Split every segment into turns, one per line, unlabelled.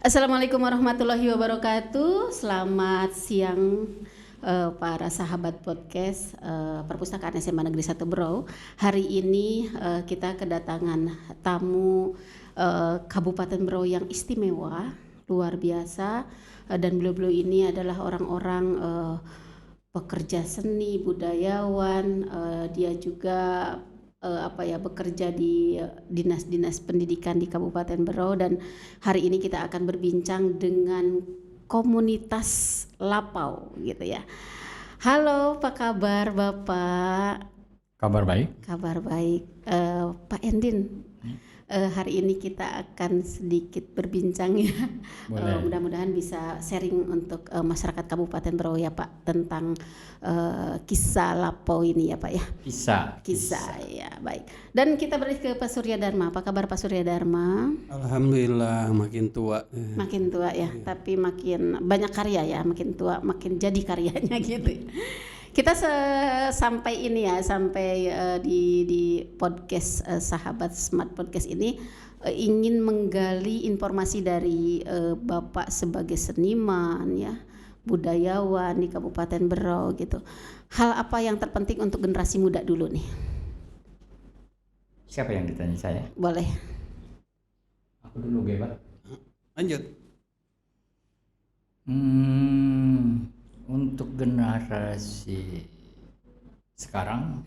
Assalamualaikum warahmatullahi wabarakatuh. Selamat siang para sahabat podcast Perpustakaan SMA Negeri 1 Berau. Hari ini kita kedatangan tamu Kabupaten Berau yang istimewa, luar biasa, dan beliau-beliau ini adalah orang-orang pekerja seni, budayawan. Dia juga bekerja di dinas-dinas pendidikan di Kabupaten Berau, dan hari ini kita akan berbincang dengan komunitas Lapau gitu ya. Halo, apa kabar Bapak?
Kabar baik.
Kabar baik. Pak Endin, hari ini kita akan sedikit berbincang ya. Mudah-mudahan bisa sharing untuk masyarakat Kabupaten Berau ya Pak, tentang kisah Lapau ini ya Pak ya. Kisah ya, baik. Dan kita balik ke Pak Surya Dharma. Apa kabar Pak Surya Dharma?
Alhamdulillah makin tua.
Makin tua ya, tapi makin banyak karya ya. Makin tua makin jadi karyanya gitu. Kita sampai ini ya, sampai di podcast Sahabat Smart Podcast ini ingin menggali informasi dari Bapak sebagai seniman ya, budayawan di Kabupaten Berau gitu. Hal apa yang terpenting untuk generasi muda dulu nih?
Siapa yang ditanya saya?
Boleh.
Aku dulu, Pak.
Lanjut.
Untuk generasi sekarang,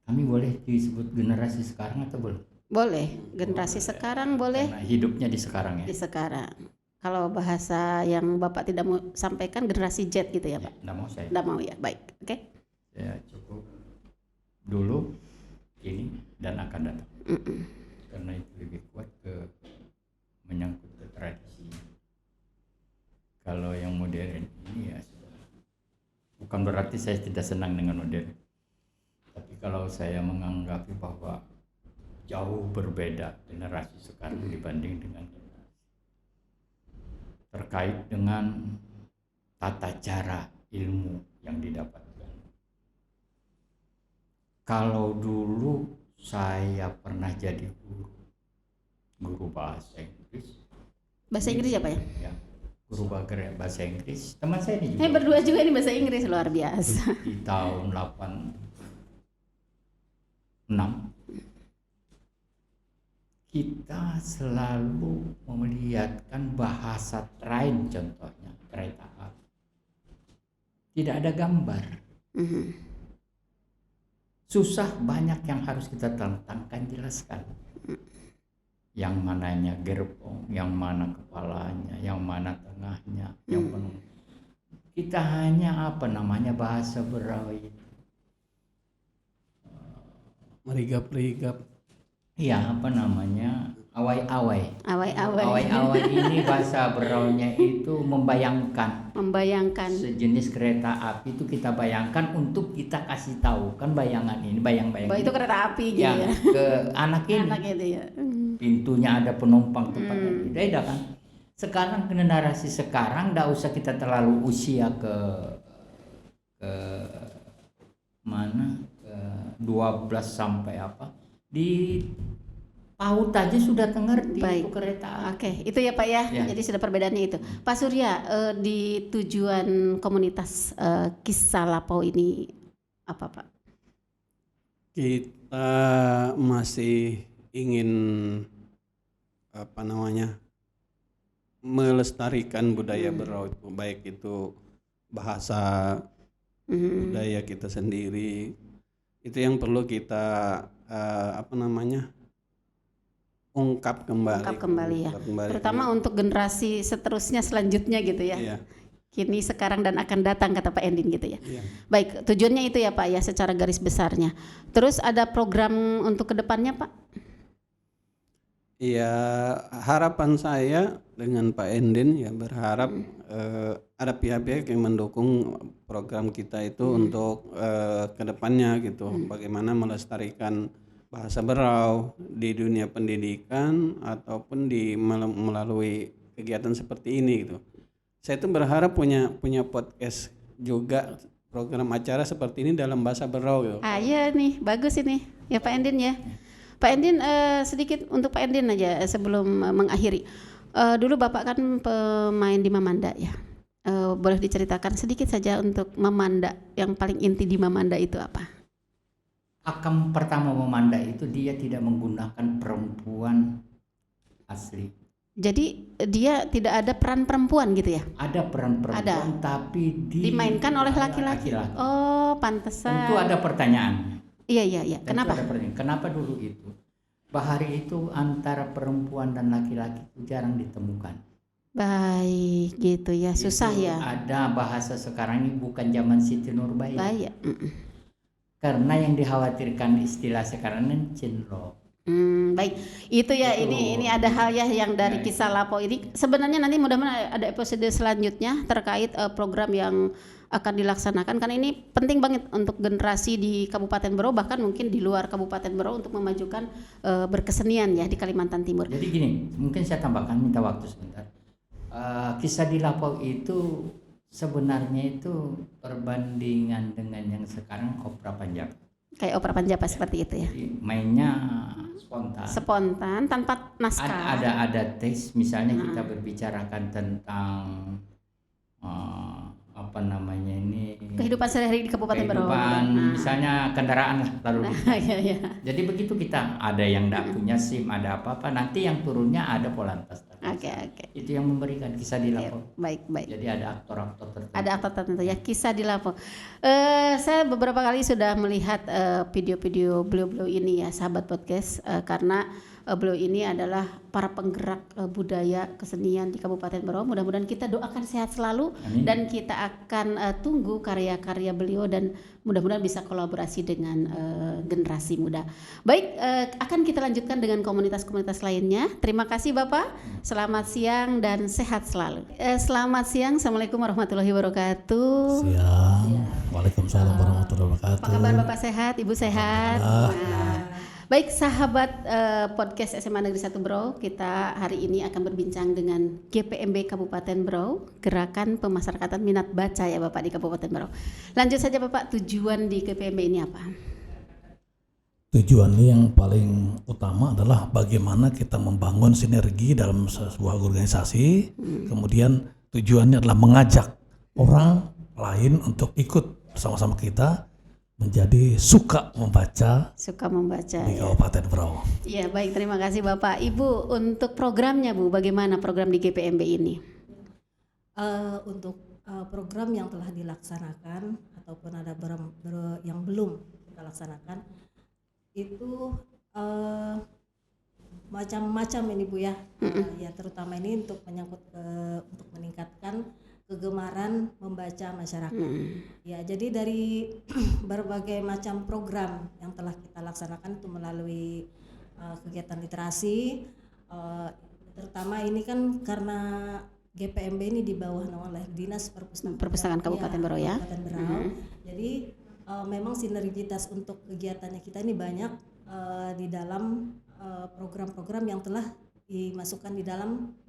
kami boleh disebut generasi sekarang atau boleh?
Boleh, generasi sekarang boleh.
Karena hidupnya di sekarang ya.
Di sekarang. Kalau bahasa yang Bapak tidak mau sampaikan generasi Z gitu ya Pak?
Nggak mau saya.
Nggak mau ya, baik. Oke.
Saya cukup dulu, ini, dan akan datang. Karena itu lebih kuat menyangkut ke tradisi. Kalau yang modern ini ya bukan berarti saya tidak senang dengan modern, tapi kalau saya menganggap bahwa jauh berbeda generasi sekarang dibanding dengan generasi terkait dengan tata cara ilmu yang didapatkan. Kalau dulu saya pernah jadi guru bahasa Inggris.
Bahasa Inggris apa ya?
Ya, guru bahasa Inggris. Teman saya ini juga.
Berdua juga ini bahasa Inggris, luar biasa.
Di tahun 86 kita selalu melihatkan bahasa train, contohnya kereta api. Tidak ada gambar. Susah, banyak yang harus kita tentangkan, jelaskan. Yang mananya gerbong, yang mana kepalanya, yang mana tengahnya, yang penuh. Kita hanya bahasa Berau itu.
Merigap-rigap.
Iya, awai-awai. Awai-awai ini bahasa Beraunya itu membayangkan sejenis kereta api, itu kita bayangkan untuk kita kasih tahu, kan bayangan ini, bayang-bayang
itu kereta api gitu ya.
Ke anak ini.
Anak itu ya.
Pintunya ada penumpang, tempatnya beda kan. Sekarang generasi sekarang enggak usah kita terlalu usia ke mana, ke 12 sampai apa, di PAUD aja sudah ngerti itu kereta.
Oke, itu ya Pak ya. Jadi sudah perbedaannya itu. Pak Surya, di tujuan komunitas Kisah Lapau ini apa Pak?
Kita masih ingin melestarikan budaya Berau itu, baik itu bahasa budaya kita sendiri. Itu yang perlu kita ungkap kembali
Ya. Terutama untuk generasi seterusnya selanjutnya gitu ya.
Iya.
Kini, sekarang, dan akan datang, kata Pak Endin gitu ya.
Iya.
Baik, tujuannya itu ya Pak ya, secara garis besarnya. Terus ada program untuk kedepannya Pak?
Iya, harapan saya dengan Pak Endin ya, berharap ada pihak-pihak yang mendukung program kita itu untuk kedepannya gitu. Bagaimana melestarikan bahasa Berau di dunia pendidikan ataupun melalui kegiatan seperti ini gitu. Saya tuh berharap punya podcast juga, program acara seperti ini dalam bahasa Berau gitu.
Iya nih, bagus ini ya Pak Endin ya. Pak Endin, sedikit untuk Pak Endin aja sebelum mengakhiri. Dulu Bapak kan pemain di Mamanda ya. Boleh diceritakan sedikit saja untuk Mamanda, yang paling inti di Mamanda itu apa?
Akam pertama Mamanda itu dia tidak menggunakan perempuan asli.
Jadi dia tidak ada peran perempuan gitu ya?
Ada peran perempuan tapi
dimainkan oleh laki-laki. Oh, pantesan.
Tentu ada pertanyaan.
Iya. Kenapa?
Kenapa dulu itu? Bahari itu antara perempuan dan laki-laki itu jarang ditemukan.
Baik, gitu ya. Susah
itu
ya.
Ada bahasa sekarang ini bukan zaman Siti Nurbaya. Karena yang dikhawatirkan istilah sekarang ini cinlok.
Baik, itu ya. Ini ada hal ya yang dari kisah Lapo ini. Sebenarnya nanti mudah-mudahan ada episode selanjutnya terkait program yang akan dilaksanakan, karena ini penting banget untuk generasi di Kabupaten Berau, bahkan mungkin di luar Kabupaten Berau untuk memajukan berkesenian ya di Kalimantan Timur.
Jadi gini, mungkin saya tambahkan, minta waktu sebentar. Kisah di Lapo itu sebenarnya itu perbandingan dengan yang sekarang opera Panjapa.
Kayak opera Panjapa seperti itu ya.
Jadi mainnya spontan
tanpa naskah.
Ada tes, misalnya kita berbicarakan tentang apa namanya ini,
kehidupan sehari-hari di Kabupaten Berau.
Misalnya kendaraan lah lalu
iya.
Jadi begitu kita ada yang tidak punya SIM, ada apa-apa, nanti yang turunnya ada Polantas.
Oke.
Itu yang memberikan kisah di Lapo.
Baik.
Jadi ada aktor-aktor tertentu.
Ada aktor tertentu ya, kisah di Lapo. Saya beberapa kali sudah melihat video-video beliau ini ya, sahabat podcast, karena beliau ini adalah para penggerak budaya kesenian di Kabupaten Berau. Mudah-mudahan kita doakan sehat selalu. Amin. Dan kita akan tunggu karya-karya beliau dan mudah-mudahan bisa kolaborasi dengan generasi muda. Baik, akan kita lanjutkan dengan komunitas-komunitas lainnya. Terima kasih Bapak. Selamat siang dan sehat selalu. Selamat siang. Assalamualaikum warahmatullahi wabarakatuh.
Siang. Waalaikumsalam warahmatullahi wabarakatuh.
Apa kabar Bapak, sehat? Ibu sehat? Baik sahabat podcast SMA Negeri 1 Berau, kita hari ini akan berbincang dengan GPMB Kabupaten Berau, Gerakan Pemasyarakatan Minat Baca ya Bapak di Kabupaten Berau. Lanjut saja Bapak, tujuan di GPMB ini apa?
Tujuan yang paling utama adalah bagaimana kita membangun sinergi dalam sebuah organisasi. Kemudian tujuannya adalah mengajak orang lain untuk ikut bersama-sama kita menjadi suka membaca di Kabupaten Berau.
Iya, baik, terima kasih Bapak. Ibu, untuk programnya Bu, bagaimana program di GPMB ini?
Untuk program yang telah dilaksanakan ataupun ada yang belum kita laksanakan itu macam-macam ini Bu ya. Ya terutama ini untuk menyangkut untuk meningkatkan kegemaran membaca masyarakat. Ya, jadi dari berbagai macam program yang telah kita laksanakan itu melalui kegiatan literasi, terutama ini kan karena GPMB ini di bawah naungan Dinas Perpustakaan
Kabupaten Berau ya.
Jadi memang sinergitas untuk kegiatannya kita ini banyak di dalam program-program yang telah dimasukkan di dalam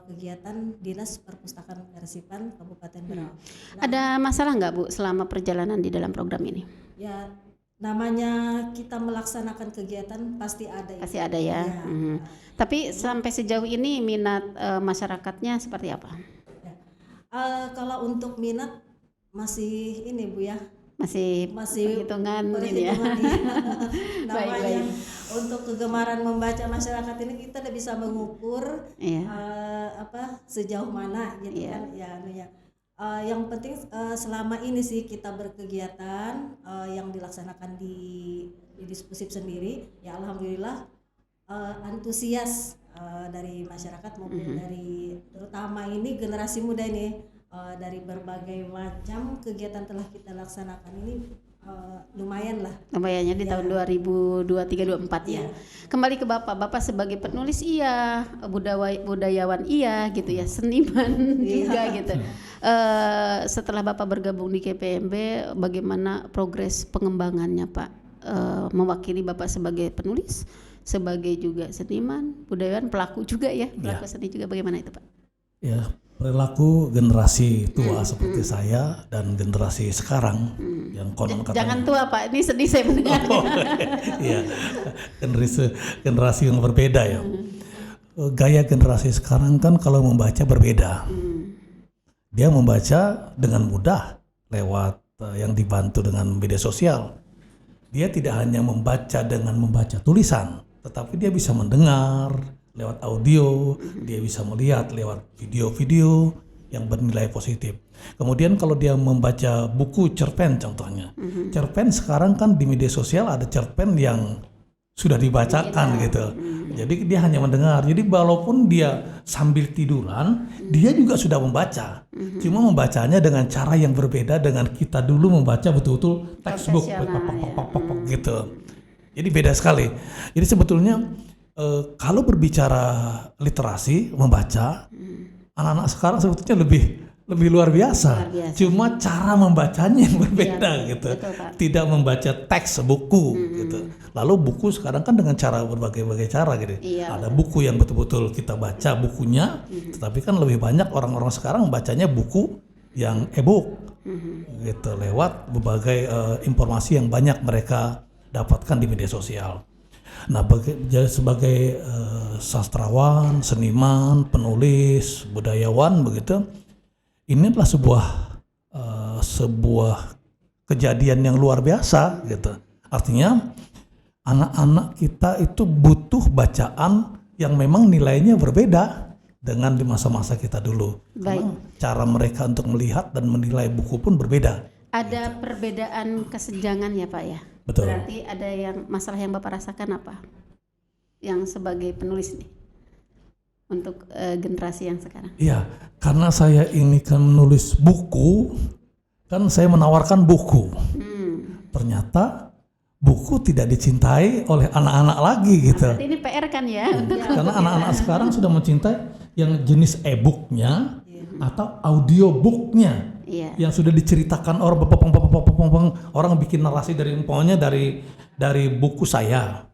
kegiatan Dinas Perpustakaan Kearsipan Kabupaten Berau.
Ada masalah nggak Bu selama perjalanan di dalam program ini?
Ya, namanya kita melaksanakan kegiatan pasti ada.
Pasti ada ya. Tapi sampai sejauh ini minat masyarakatnya seperti apa?
Ya. Kalau untuk minat masih ini Bu ya.
Masih perhitungan ini ya.
Namanya untuk kegemaran membaca masyarakat ini kita tidak bisa mengukur sejauh mana gitu kan ya. Yang penting selama ini sih kita berkegiatan yang dilaksanakan di Dispusip sendiri ya, alhamdulillah antusias dari masyarakat maupun dari terutama ini generasi muda ini. Dari berbagai macam kegiatan telah kita laksanakan ini lumayan lah.
Lumayannya di tahun 2023-24 ya. Kembali ke Bapak sebagai penulis iya, budayawan iya gitu ya, seniman juga gitu. Setelah Bapak bergabung di GPMB, bagaimana progres pengembangannya Pak? Mewakili Bapak sebagai penulis, sebagai juga seniman, budayawan, pelaku juga ya, pelaku seni juga, bagaimana itu Pak?
Ya, Perilaku generasi tua seperti saya dan generasi sekarang yang konon
Jangan
katanya
tua Pak, ini sedih saya mendengarnya.
iya, generasi yang berbeda ya. Gaya generasi sekarang kan kalau membaca berbeda. Dia membaca dengan mudah lewat yang dibantu dengan media sosial. Dia tidak hanya membaca dengan membaca tulisan, tetapi dia bisa mendengar lewat audio, dia bisa melihat lewat video-video yang bernilai positif. Kemudian kalau dia membaca buku cerpen contohnya, cerpen sekarang kan di media sosial ada cerpen yang sudah dibacakan gitu. Jadi dia hanya mendengar. Jadi walaupun dia sambil tiduran, dia juga sudah membaca. Cuma membacanya dengan cara yang berbeda dengan kita dulu membaca betul-betul textbook gitu. Jadi beda sekali. Jadi sebetulnya kalau berbicara literasi, membaca, anak-anak sekarang sebetulnya lebih luar biasa. Cuma cara membacanya yang berbeda gitu.
Betul, Pak.
Tidak membaca teks buku gitu. Lalu buku sekarang kan dengan cara berbagai cara gitu.
Iya.
Ada buku yang betul-betul kita baca bukunya, tetapi kan lebih banyak orang-orang sekarang membacanya buku yang e-book gitu lewat berbagai informasi yang banyak mereka dapatkan di media sosial. Nah, sebagai sastrawan, seniman, penulis, budayawan begitu, ini adalah sebuah kejadian yang luar biasa gitu. Artinya anak-anak kita itu butuh bacaan yang memang nilainya berbeda dengan di masa-masa kita dulu.
Baik.
Karena cara mereka untuk melihat dan menilai buku pun berbeda.
Ada perbedaan kesenjangan ya Pak ya?
Betul.
Berarti ada masalah yang Bapak rasakan apa? Yang sebagai penulis nih untuk generasi yang sekarang.
Iya, karena saya ini kan menulis buku, kan saya menawarkan buku. Ternyata buku tidak dicintai oleh anak-anak lagi gitu.
Berarti ini PR kan ya? Untuk
Karena anak-anak sekarang sudah mencintai yang jenis e-booknya atau audiobooknya.
Iya.
Yang sudah diceritakan orang bikin narasi dari umpamanya dari buku saya.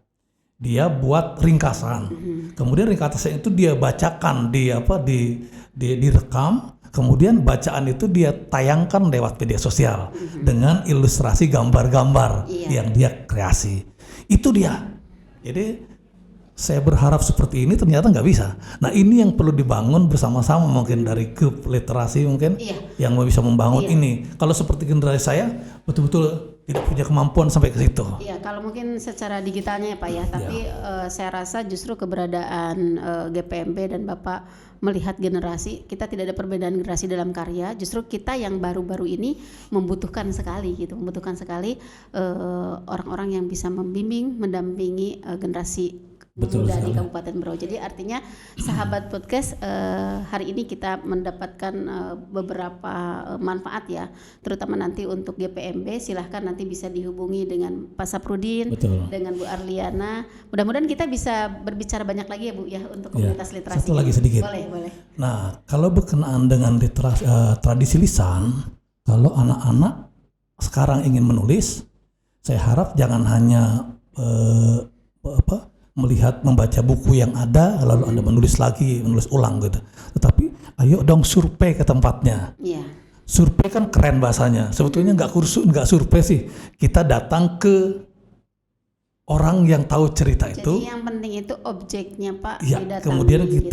Dia buat ringkasan. Kemudian ringkasan itu dia bacakan, direkam, kemudian bacaan itu dia tayangkan lewat media sosial dengan ilustrasi gambar-gambar yang dia kreasi. Itu dia. Jadi saya berharap seperti ini ternyata nggak bisa. Nah, ini yang perlu dibangun bersama-sama mungkin dari grup literasi mungkin yang bisa membangun ini. Kalau seperti generasi saya betul-betul tidak punya kemampuan sampai ke situ.
Iya, kalau mungkin secara digitalnya ya Pak ya, tapi saya rasa justru keberadaan GPMB dan Bapak melihat generasi, kita tidak ada perbedaan generasi dalam karya, justru kita yang baru-baru ini membutuhkan sekali orang-orang yang bisa membimbing, mendampingi generasi muda di Kabupaten Berau. Jadi artinya sahabat podcast hari ini kita mendapatkan beberapa manfaat ya, terutama nanti untuk GPMB. Silahkan nanti bisa dihubungi dengan Pak Saprudin, dengan Bu Arliana. Mudah-mudahan kita bisa berbicara banyak lagi ya Bu ya untuk komunitas literasi.
Satu lagi sedikit.
Boleh.
Nah, kalau berkenaan dengan tradisi lisan, kalau anak-anak sekarang ingin menulis, saya harap jangan hanya melihat membaca buku yang ada lalu Anda menulis ulang gitu. Tetapi ayo dong survei ke tempatnya.
Iya.
Survei kan keren bahasanya. Sebetulnya nggak survei sih. Kita datang ke orang yang tahu cerita itu.
Jadi yang penting itu objeknya Pak.
Ya,
didatangi,
kemudian
gitu.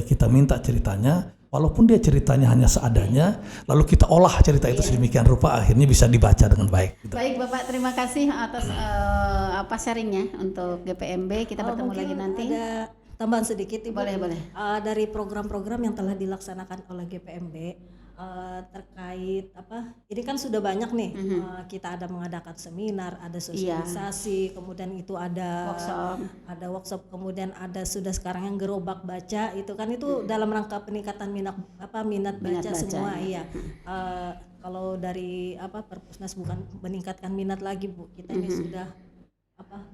kita minta ceritanya. Walaupun dia ceritanya hanya seadanya, lalu kita olah cerita itu sedemikian rupa akhirnya bisa dibaca dengan baik. Gitu.
Baik Bapak, terima kasih atas sharingnya untuk GPMB. Kita bertemu lagi nanti.
Ada tambahan sedikit Ibu.
Boleh.
Dari program-program yang telah dilaksanakan oleh GPMB terkait ini kan sudah banyak nih, kita ada mengadakan seminar, ada sosialisasi, kemudian itu ada workshop, kemudian ada sudah sekarang yang gerobak baca, itu kan itu dalam rangka peningkatan minat baca semua. Iya. Kalau dari Perpusnas bukan meningkatkan minat lagi Bu, kita ini sudah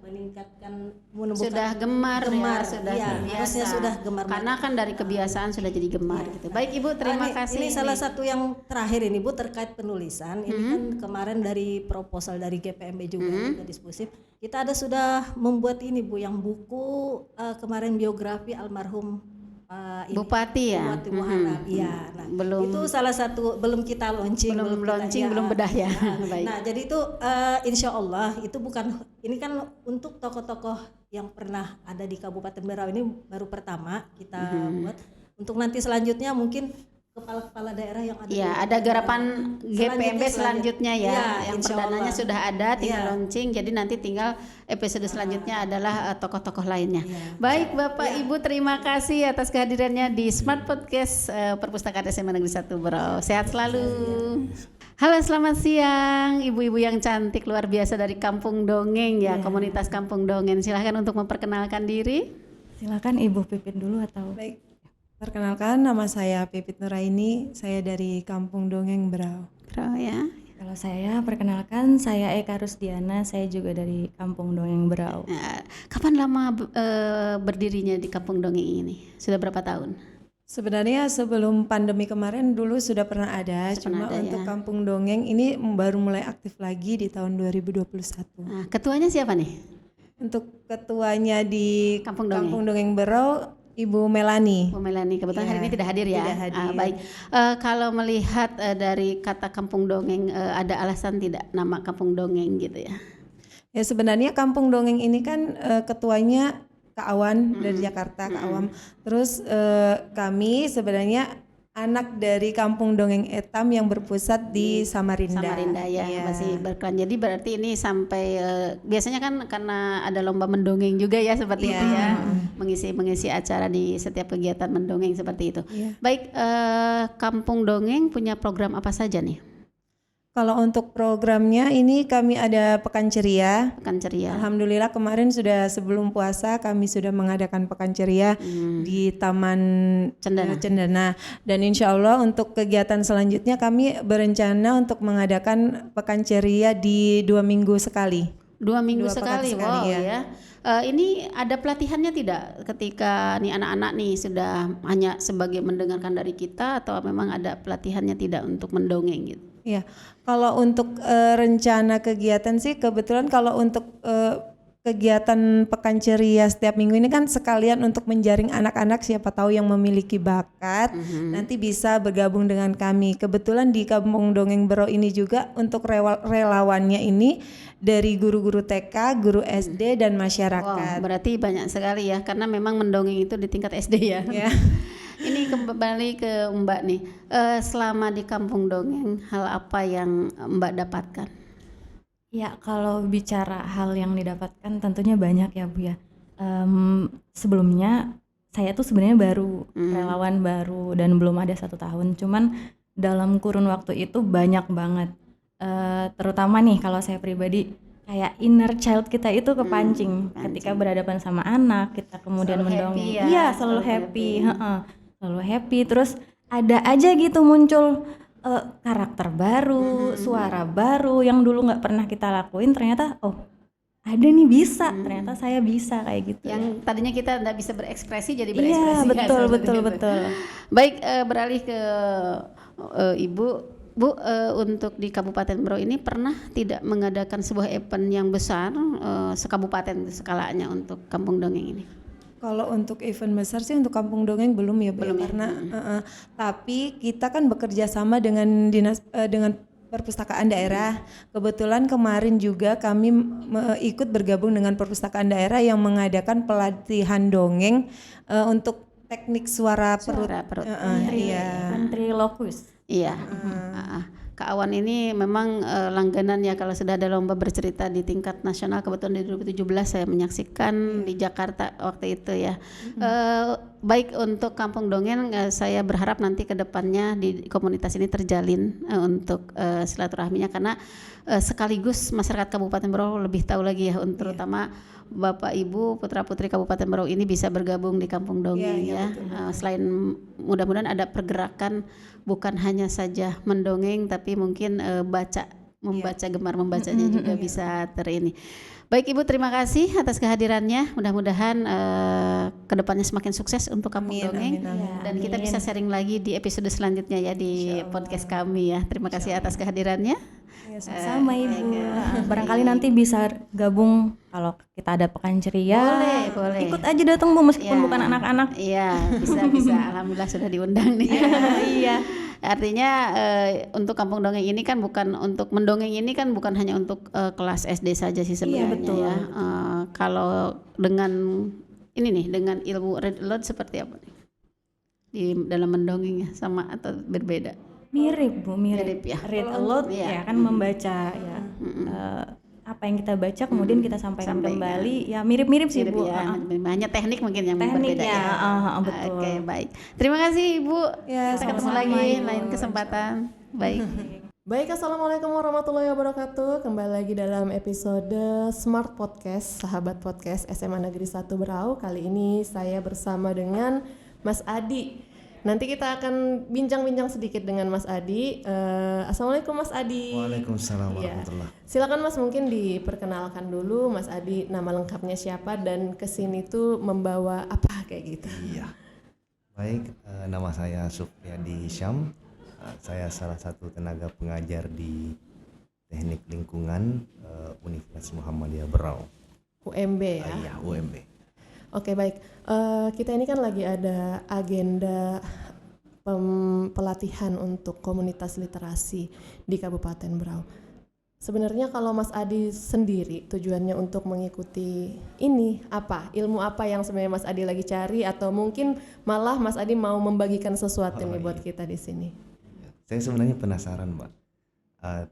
meningkatkan,
sudah gemar ya,
harusnya sudah gemar,
karena kan dari kebiasaan sudah jadi gemar gitu. Baik Ibu, terima kasih.
Ini salah satu yang terakhir ini Bu terkait penulisan. Ini kan kemarin dari proposal dari GPMB juga ke diskusi. Kita sudah membuat ini Bu, yang buku kemarin biografi almarhum
Bupati ya?
Bupati Muharram. Iya. Nah,
Belum-
itu salah satu belum kita launching,
belum bedah ya. Baik.
Nah, jadi itu insya Allah itu bukan, ini kan untuk tokoh-tokoh yang pernah ada di Kabupaten Berau, ini baru pertama kita buat. Untuk nanti selanjutnya mungkin kepala-kepala daerah yang ada.
Ya,
di-
ada garapan GPMB selanjutnya ya.
Iya,
Yang
insya
perdananya
Allah.
sudah ada, tinggal
Iya.
launching. Jadi nanti tinggal episode selanjutnya adalah tokoh-tokoh lainnya.
Iya.
Baik Bapak Ibu, terima kasih atas kehadirannya di Smart Podcast Perpustakaan SMA Negeri 1 Berau. Sehat selalu. Halo, selamat siang ibu-ibu yang cantik luar biasa dari Kampung Dongeng ya, komunitas Kampung Dongeng. Silahkan untuk memperkenalkan diri.
Silakan Ibu Pipit dulu atau
Baik, perkenalkan nama saya Pipit Nuraini, saya dari Kampung Dongeng Berau.
Berau ya.
kalau saya perkenalkan saya Eka Rusdiana, saya juga dari Kampung Dongeng Berau.
Nah, kapan lama berdirinya di Kampung Dongeng ini? Sudah berapa tahun?
Sebenarnya sebelum pandemi kemarin dulu sudah pernah ada, cuma
ada,
untuk
ya.
Kampung Dongeng ini baru mulai aktif lagi di tahun 2021.
Nah, ketuanya siapa nih?
Untuk ketuanya di
Kampung Dongeng.
Kampung Dongeng Berau, Ibu Melani.
Bu Melani, kebetulan
Iya,
hari ini tidak hadir ya.
tidak hadir.
Baik. Kalau melihat dari kata Kampung Dongeng, ada alasan tidak nama Kampung Dongeng gitu ya?
Ya sebenarnya Kampung Dongeng ini kan ketuanya Kak Awan dari Jakarta, Kak Awam. Terus kami sebenarnya anak dari Kampung Dongeng Etam yang berpusat di Samarinda.
Samarinda ya,
Iya.
masih berkelan. Jadi berarti ini sampai biasanya kan karena ada lomba mendongeng juga ya seperti
Iya.
itu ya, mengisi acara di setiap kegiatan mendongeng seperti itu.
Iya.
Baik, Kampung Dongeng punya program apa saja nih?
Kalau untuk programnya ini kami ada Pekan Ceria.
Pekan ceria.
Alhamdulillah kemarin sudah sebelum puasa kami sudah mengadakan Pekan Ceria di Taman
Cendana.
Cendana. Dan insya Allah untuk kegiatan selanjutnya kami berencana untuk mengadakan Pekan Ceria di 2 minggu sekali.
2 minggu
2 pekan
sekali,
sekali,
wow
ya.
ya. Ini ada pelatihannya tidak ketika nih anak-anak nih sudah hanya sebagai mendengarkan dari kita atau memang ada pelatihannya tidak untuk mendongeng gitu?
Ya, kalau untuk rencana kegiatan sih kebetulan kalau untuk kegiatan Pekan Ceria setiap minggu ini kan sekalian untuk menjaring anak-anak siapa tahu yang memiliki bakat nanti bisa bergabung dengan kami. Kebetulan di Kampung Dongeng Berau ini juga untuk relawannya ini dari guru-guru TK, guru SD dan
Wow,
masyarakat.
berarti banyak sekali ya karena memang mendongeng itu di tingkat SD ya.
Ya.
Ini kembali ke Mbak nih. Selama di Kampung Dongeng, hal apa yang Mbak dapatkan?
Ya, kalau bicara hal yang didapatkan tentunya banyak ya Bu ya. Sebelumnya saya tuh sebenarnya baru relawan baru dan belum ada 1 tahun. Cuman dalam kurun waktu itu banyak banget. Terutama nih kalau saya pribadi kayak inner child kita itu kepancing ketika berhadapan sama anak, kita kemudian
Selalu
mendongeng.
happy ya,
Iya,
selalu
selalu
happy.
happy, heeh. Selalu happy. Terus ada aja gitu muncul karakter baru, suara baru yang dulu nggak pernah kita lakuin, ternyata oh ada nih bisa, ternyata saya bisa kayak gitu.
Yang tadinya kita tidak bisa berekspresi jadi
Iya,
berekspresi.
betul
seperti
betul
itu.
betul.
Baik, beralih ke Ibu. Bu, untuk di Kabupaten Berau ini pernah tidak mengadakan sebuah event yang besar sekabupaten skalanya untuk Kampung Dongeng ini?
Kalau untuk event besar sih untuk Kampung Dongeng belum ya, Bu,
Belum ya?
karena tapi kita kan bekerja sama dengan dengan perpustakaan daerah. Kebetulan kemarin juga kami ikut bergabung dengan perpustakaan daerah yang mengadakan pelatihan dongeng untuk teknik suara perut.
Suara perut.
Iya.
Ventriloquist.
Iya. Kak Awan ini memang langganan ya kalau sudah ada lomba bercerita di tingkat nasional. Kebetulan di 2017 saya menyaksikan di Jakarta waktu itu ya. Baik untuk Kampung Dongeng, saya berharap nanti ke depannya di komunitas ini terjalin untuk silaturahminya karena sekaligus masyarakat Kabupaten Berau lebih tahu lagi ya, terutama Bapak Ibu putra putri Kabupaten Berau ini bisa bergabung di Kampung Dongeng ya. Selain mudah-mudahan ada pergerakan bukan hanya saja mendongeng tapi mungkin membaca gemar membacanya juga bisa terini. Baik Ibu, terima kasih atas kehadirannya. Mudah-mudahan kedepannya semakin sukses untuk Kampung
Amin,
Dongeng.
amin, amin.
Dan kita bisa sharing lagi di episode selanjutnya ya di podcast kami ya. Terima kasih atas kehadirannya.
Ya, sama Ibu. Barangkali nanti bisa gabung kalau kita ada pekan ceria.
Boleh.
Ikut aja datang Bu meskipun
Ya.
bukan anak-anak.
Iya, bisa. Alhamdulillah sudah diundang nih.
Iya.
Artinya untuk Kampung Dongeng ini kan bukan untuk mendongeng, ini kan bukan hanya untuk kelas SD saja sih sebenarnya
betul,
ya. Kalau dengan ini nih, dengan ilmu read aloud seperti apa nih di dalam mendongeng ya, sama atau berbeda?
Mirip Bu,
Mirip ya.
Read aloud
Iya.
ya kan membaca ya. Apa yang kita baca kemudian kita sampaikan kembali ya mirip-mirip sih
Mirip
Bu.
ya, hanya teknik mungkin yang
Teknik
berbeda
ya,
ya.
betul.
Oke, baik. Terima kasih Ibu.
Ya,
Kita ketemu
sama-sama,
lagi
Ibu.
lain kesempatan. Baik.
Baik, assalamualaikum warahmatullahi wabarakatuh. Kembali lagi dalam episode Smart Podcast, Sahabat Podcast SMA Negeri 1 Berau. Kali ini saya bersama dengan Mas Adi. Nanti kita akan bincang-bincang sedikit dengan Mas Adi. Assalamualaikum Mas Adi.
Waalaikumsalam
Iya.
warahmatullah.
Silakan Mas, mungkin diperkenalkan dulu Mas Adi, nama lengkapnya siapa dan kesini tuh membawa apa kayak gitu.
Iya. Baik, nama saya Sufriyadi Syam. Saya salah satu tenaga pengajar di Teknik Lingkungan Universitas Muhammadiyah Berau.
UMB ya.
Iya, UMB.
Oke, baik. Kita ini kan lagi ada agenda pelatihan untuk komunitas literasi di Kabupaten Berau. Sebenarnya kalau Mas Adi sendiri tujuannya untuk mengikuti ini apa? Ilmu apa yang sebenarnya Mas Adi lagi cari, atau mungkin malah Mas Adi mau membagikan sesuatu nih buat kita di sini?
Saya sebenarnya penasaran, Mbak,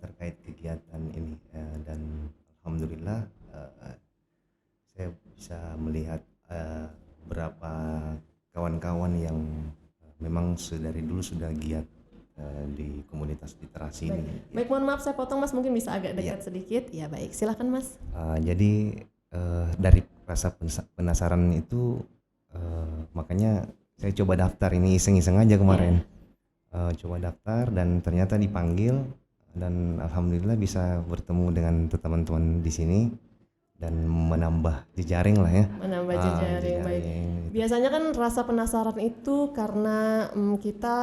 terkait kegiatan ini, dan alhamdulillah saya bisa melihat beberapa kawan-kawan yang memang dari dulu sudah giat di komunitas literasi ini.
Baik, mohon maaf saya potong Mas, mungkin bisa agak dekat sedikit. Ya baik, silakan Mas.
Jadi dari rasa penasaran itu makanya saya coba daftar, ini iseng-iseng aja kemarin. Coba daftar dan ternyata dipanggil, dan alhamdulillah bisa bertemu dengan teman-teman di sini dan menambah jejaring lah ya.
Menambah jejaring, baik. Biasanya kan rasa penasaran itu karena kita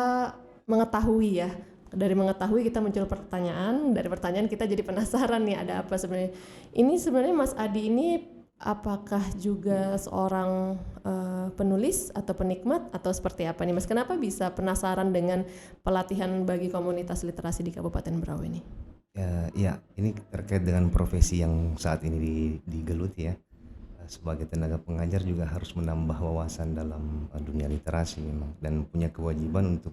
mengetahui ya. Dari mengetahui kita muncul pertanyaan, dari pertanyaan kita jadi penasaran nih ada apa sebenarnya. Ini sebenarnya Mas Adi ini apakah juga seorang penulis atau penikmat atau seperti apa nih Mas? Kenapa bisa penasaran dengan pelatihan bagi komunitas literasi di Kabupaten Berau ini?
Ya, ini terkait dengan profesi yang saat ini digeluti ya. Sebagai tenaga pengajar juga harus menambah wawasan dalam dunia literasi memang, dan punya kewajiban untuk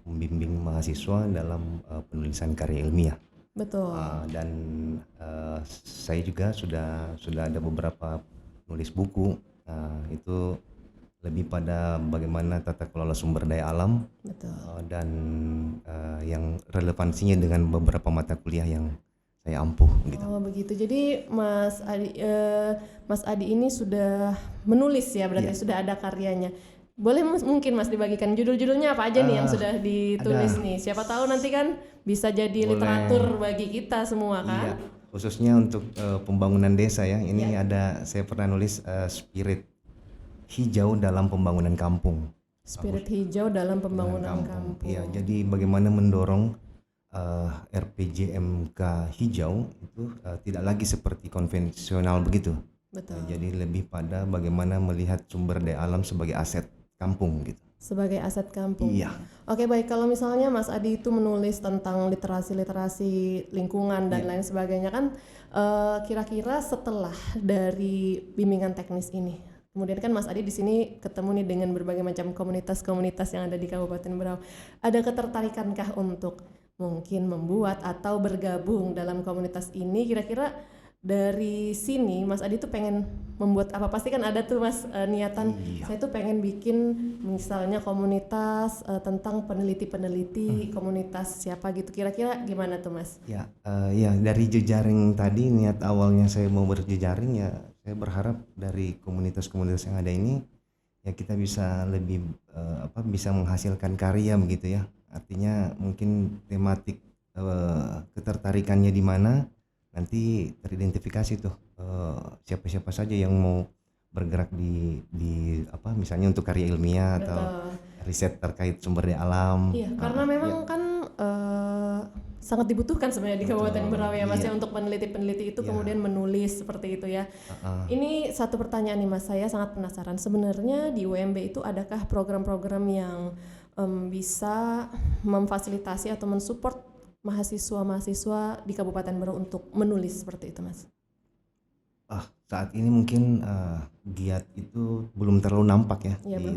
membimbing mahasiswa dalam penulisan karya ilmiah.
Betul.
Dan saya juga sudah ada beberapa nulis buku. Itu lebih pada bagaimana tata kelola sumber daya alam.
Betul.
Dan yang relevansinya dengan beberapa mata kuliah yang saya ampuh gitu.
Oh begitu. Jadi Mas Adi ini sudah menulis ya, berarti sudah ada karyanya. Boleh mungkin Mas dibagikan judul-judulnya apa aja nih yang sudah ditulis nih. Siapa tahu nanti kan bisa jadi literatur bagi kita semua kan.
Iya. Khususnya untuk pembangunan desa ya. Ini ada, saya pernah nulis spirit hijau dalam pembangunan kampung.
Spirit hijau dalam pembangunan kampung.
Iya, jadi bagaimana mendorong RPJMK hijau itu tidak lagi seperti konvensional begitu.
Betul.
Jadi lebih pada bagaimana melihat sumber daya alam sebagai aset kampung gitu.
Sebagai aset kampung.
Iya.
Oke, baik. Kalau misalnya Mas Adi itu menulis tentang literasi lingkungan dan lain sebagainya kan, kira-kira setelah dari bimbingan teknis ini, kemudian kan Mas Adi di sini ketemu nih dengan berbagai macam komunitas-komunitas yang ada di Kabupaten Berau. Ada ketertarikankah untuk mungkin membuat atau bergabung dalam komunitas ini? Kira-kira dari sini Mas Adi tuh pengen membuat apa? Pasti kan ada tuh Mas niatan. Saya tuh pengen bikin misalnya komunitas tentang peneliti-peneliti, komunitas siapa gitu. Kira-kira gimana tuh Mas?
Ya, ya dari jejaring tadi, niat awalnya saya mau berjejaring ya, saya berharap dari komunitas-komunitas yang ada ini ya kita bisa lebih bisa menghasilkan karya begitu ya. Artinya mungkin tematik ketertarikannya di mana, nanti teridentifikasi tuh siapa-siapa saja yang mau bergerak di apa misalnya untuk karya ilmiah atau riset terkait sumber daya alam.
Iya, karena memang kan sangat dibutuhkan sebenarnya di Kabupaten Berau ya Mas ya, untuk peneliti-peneliti itu kemudian menulis seperti itu ya. Ini satu pertanyaan nih Mas, saya sangat penasaran. Sebenarnya di UMB itu adakah program-program yang bisa memfasilitasi atau mensupport mahasiswa-mahasiswa di Kabupaten Berau untuk menulis seperti itu Mas?
Saat ini mungkin giat itu belum terlalu nampak ya,
Ya,
di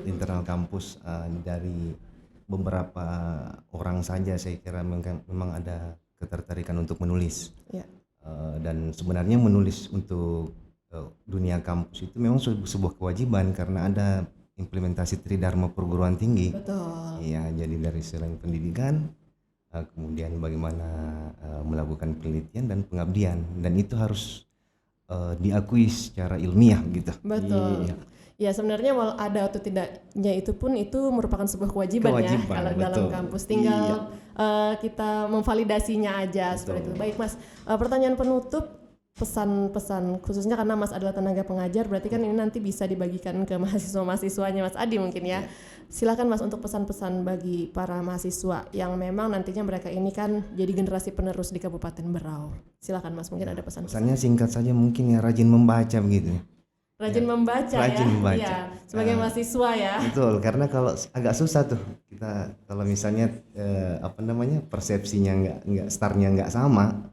internal kampus, dari beberapa orang saja saya kira memang ada ketertarikan untuk menulis.
Ya.
Dan sebenarnya menulis untuk dunia kampus itu memang sebuah kewajiban karena ada implementasi Tridharma perguruan tinggi.
Betul.
Iya, jadi dari selain pendidikan, kemudian bagaimana melakukan penelitian dan pengabdian, dan itu harus diakui secara ilmiah gitu.
Betul.
Iya.
Ya sebenarnya walau ada atau tidaknya itu pun itu merupakan sebuah kewajiban ya kalau dalam
betul.
kampus, tinggal kita memvalidasinya aja seperti itu. Baik Mas, pertanyaan penutup, pesan-pesan khususnya karena Mas adalah tenaga pengajar, berarti kan ini nanti bisa dibagikan ke mahasiswa-mahasiswanya Mas Adi mungkin ya. Silakan Mas untuk pesan-pesan bagi para mahasiswa yang memang nantinya mereka ini kan jadi generasi penerus di Kabupaten Berau. Silakan Mas, mungkin ada pesan-pesan.
Pesannya singkat saja, mungkin ya rajin membaca begitu.
Rajin membaca
rajin
ya.
membaca.
Iya, sebagai mahasiswa ya.
Betul, karena kalau agak susah tuh kita kalau misalnya persepsinya nggak startnya nggak sama,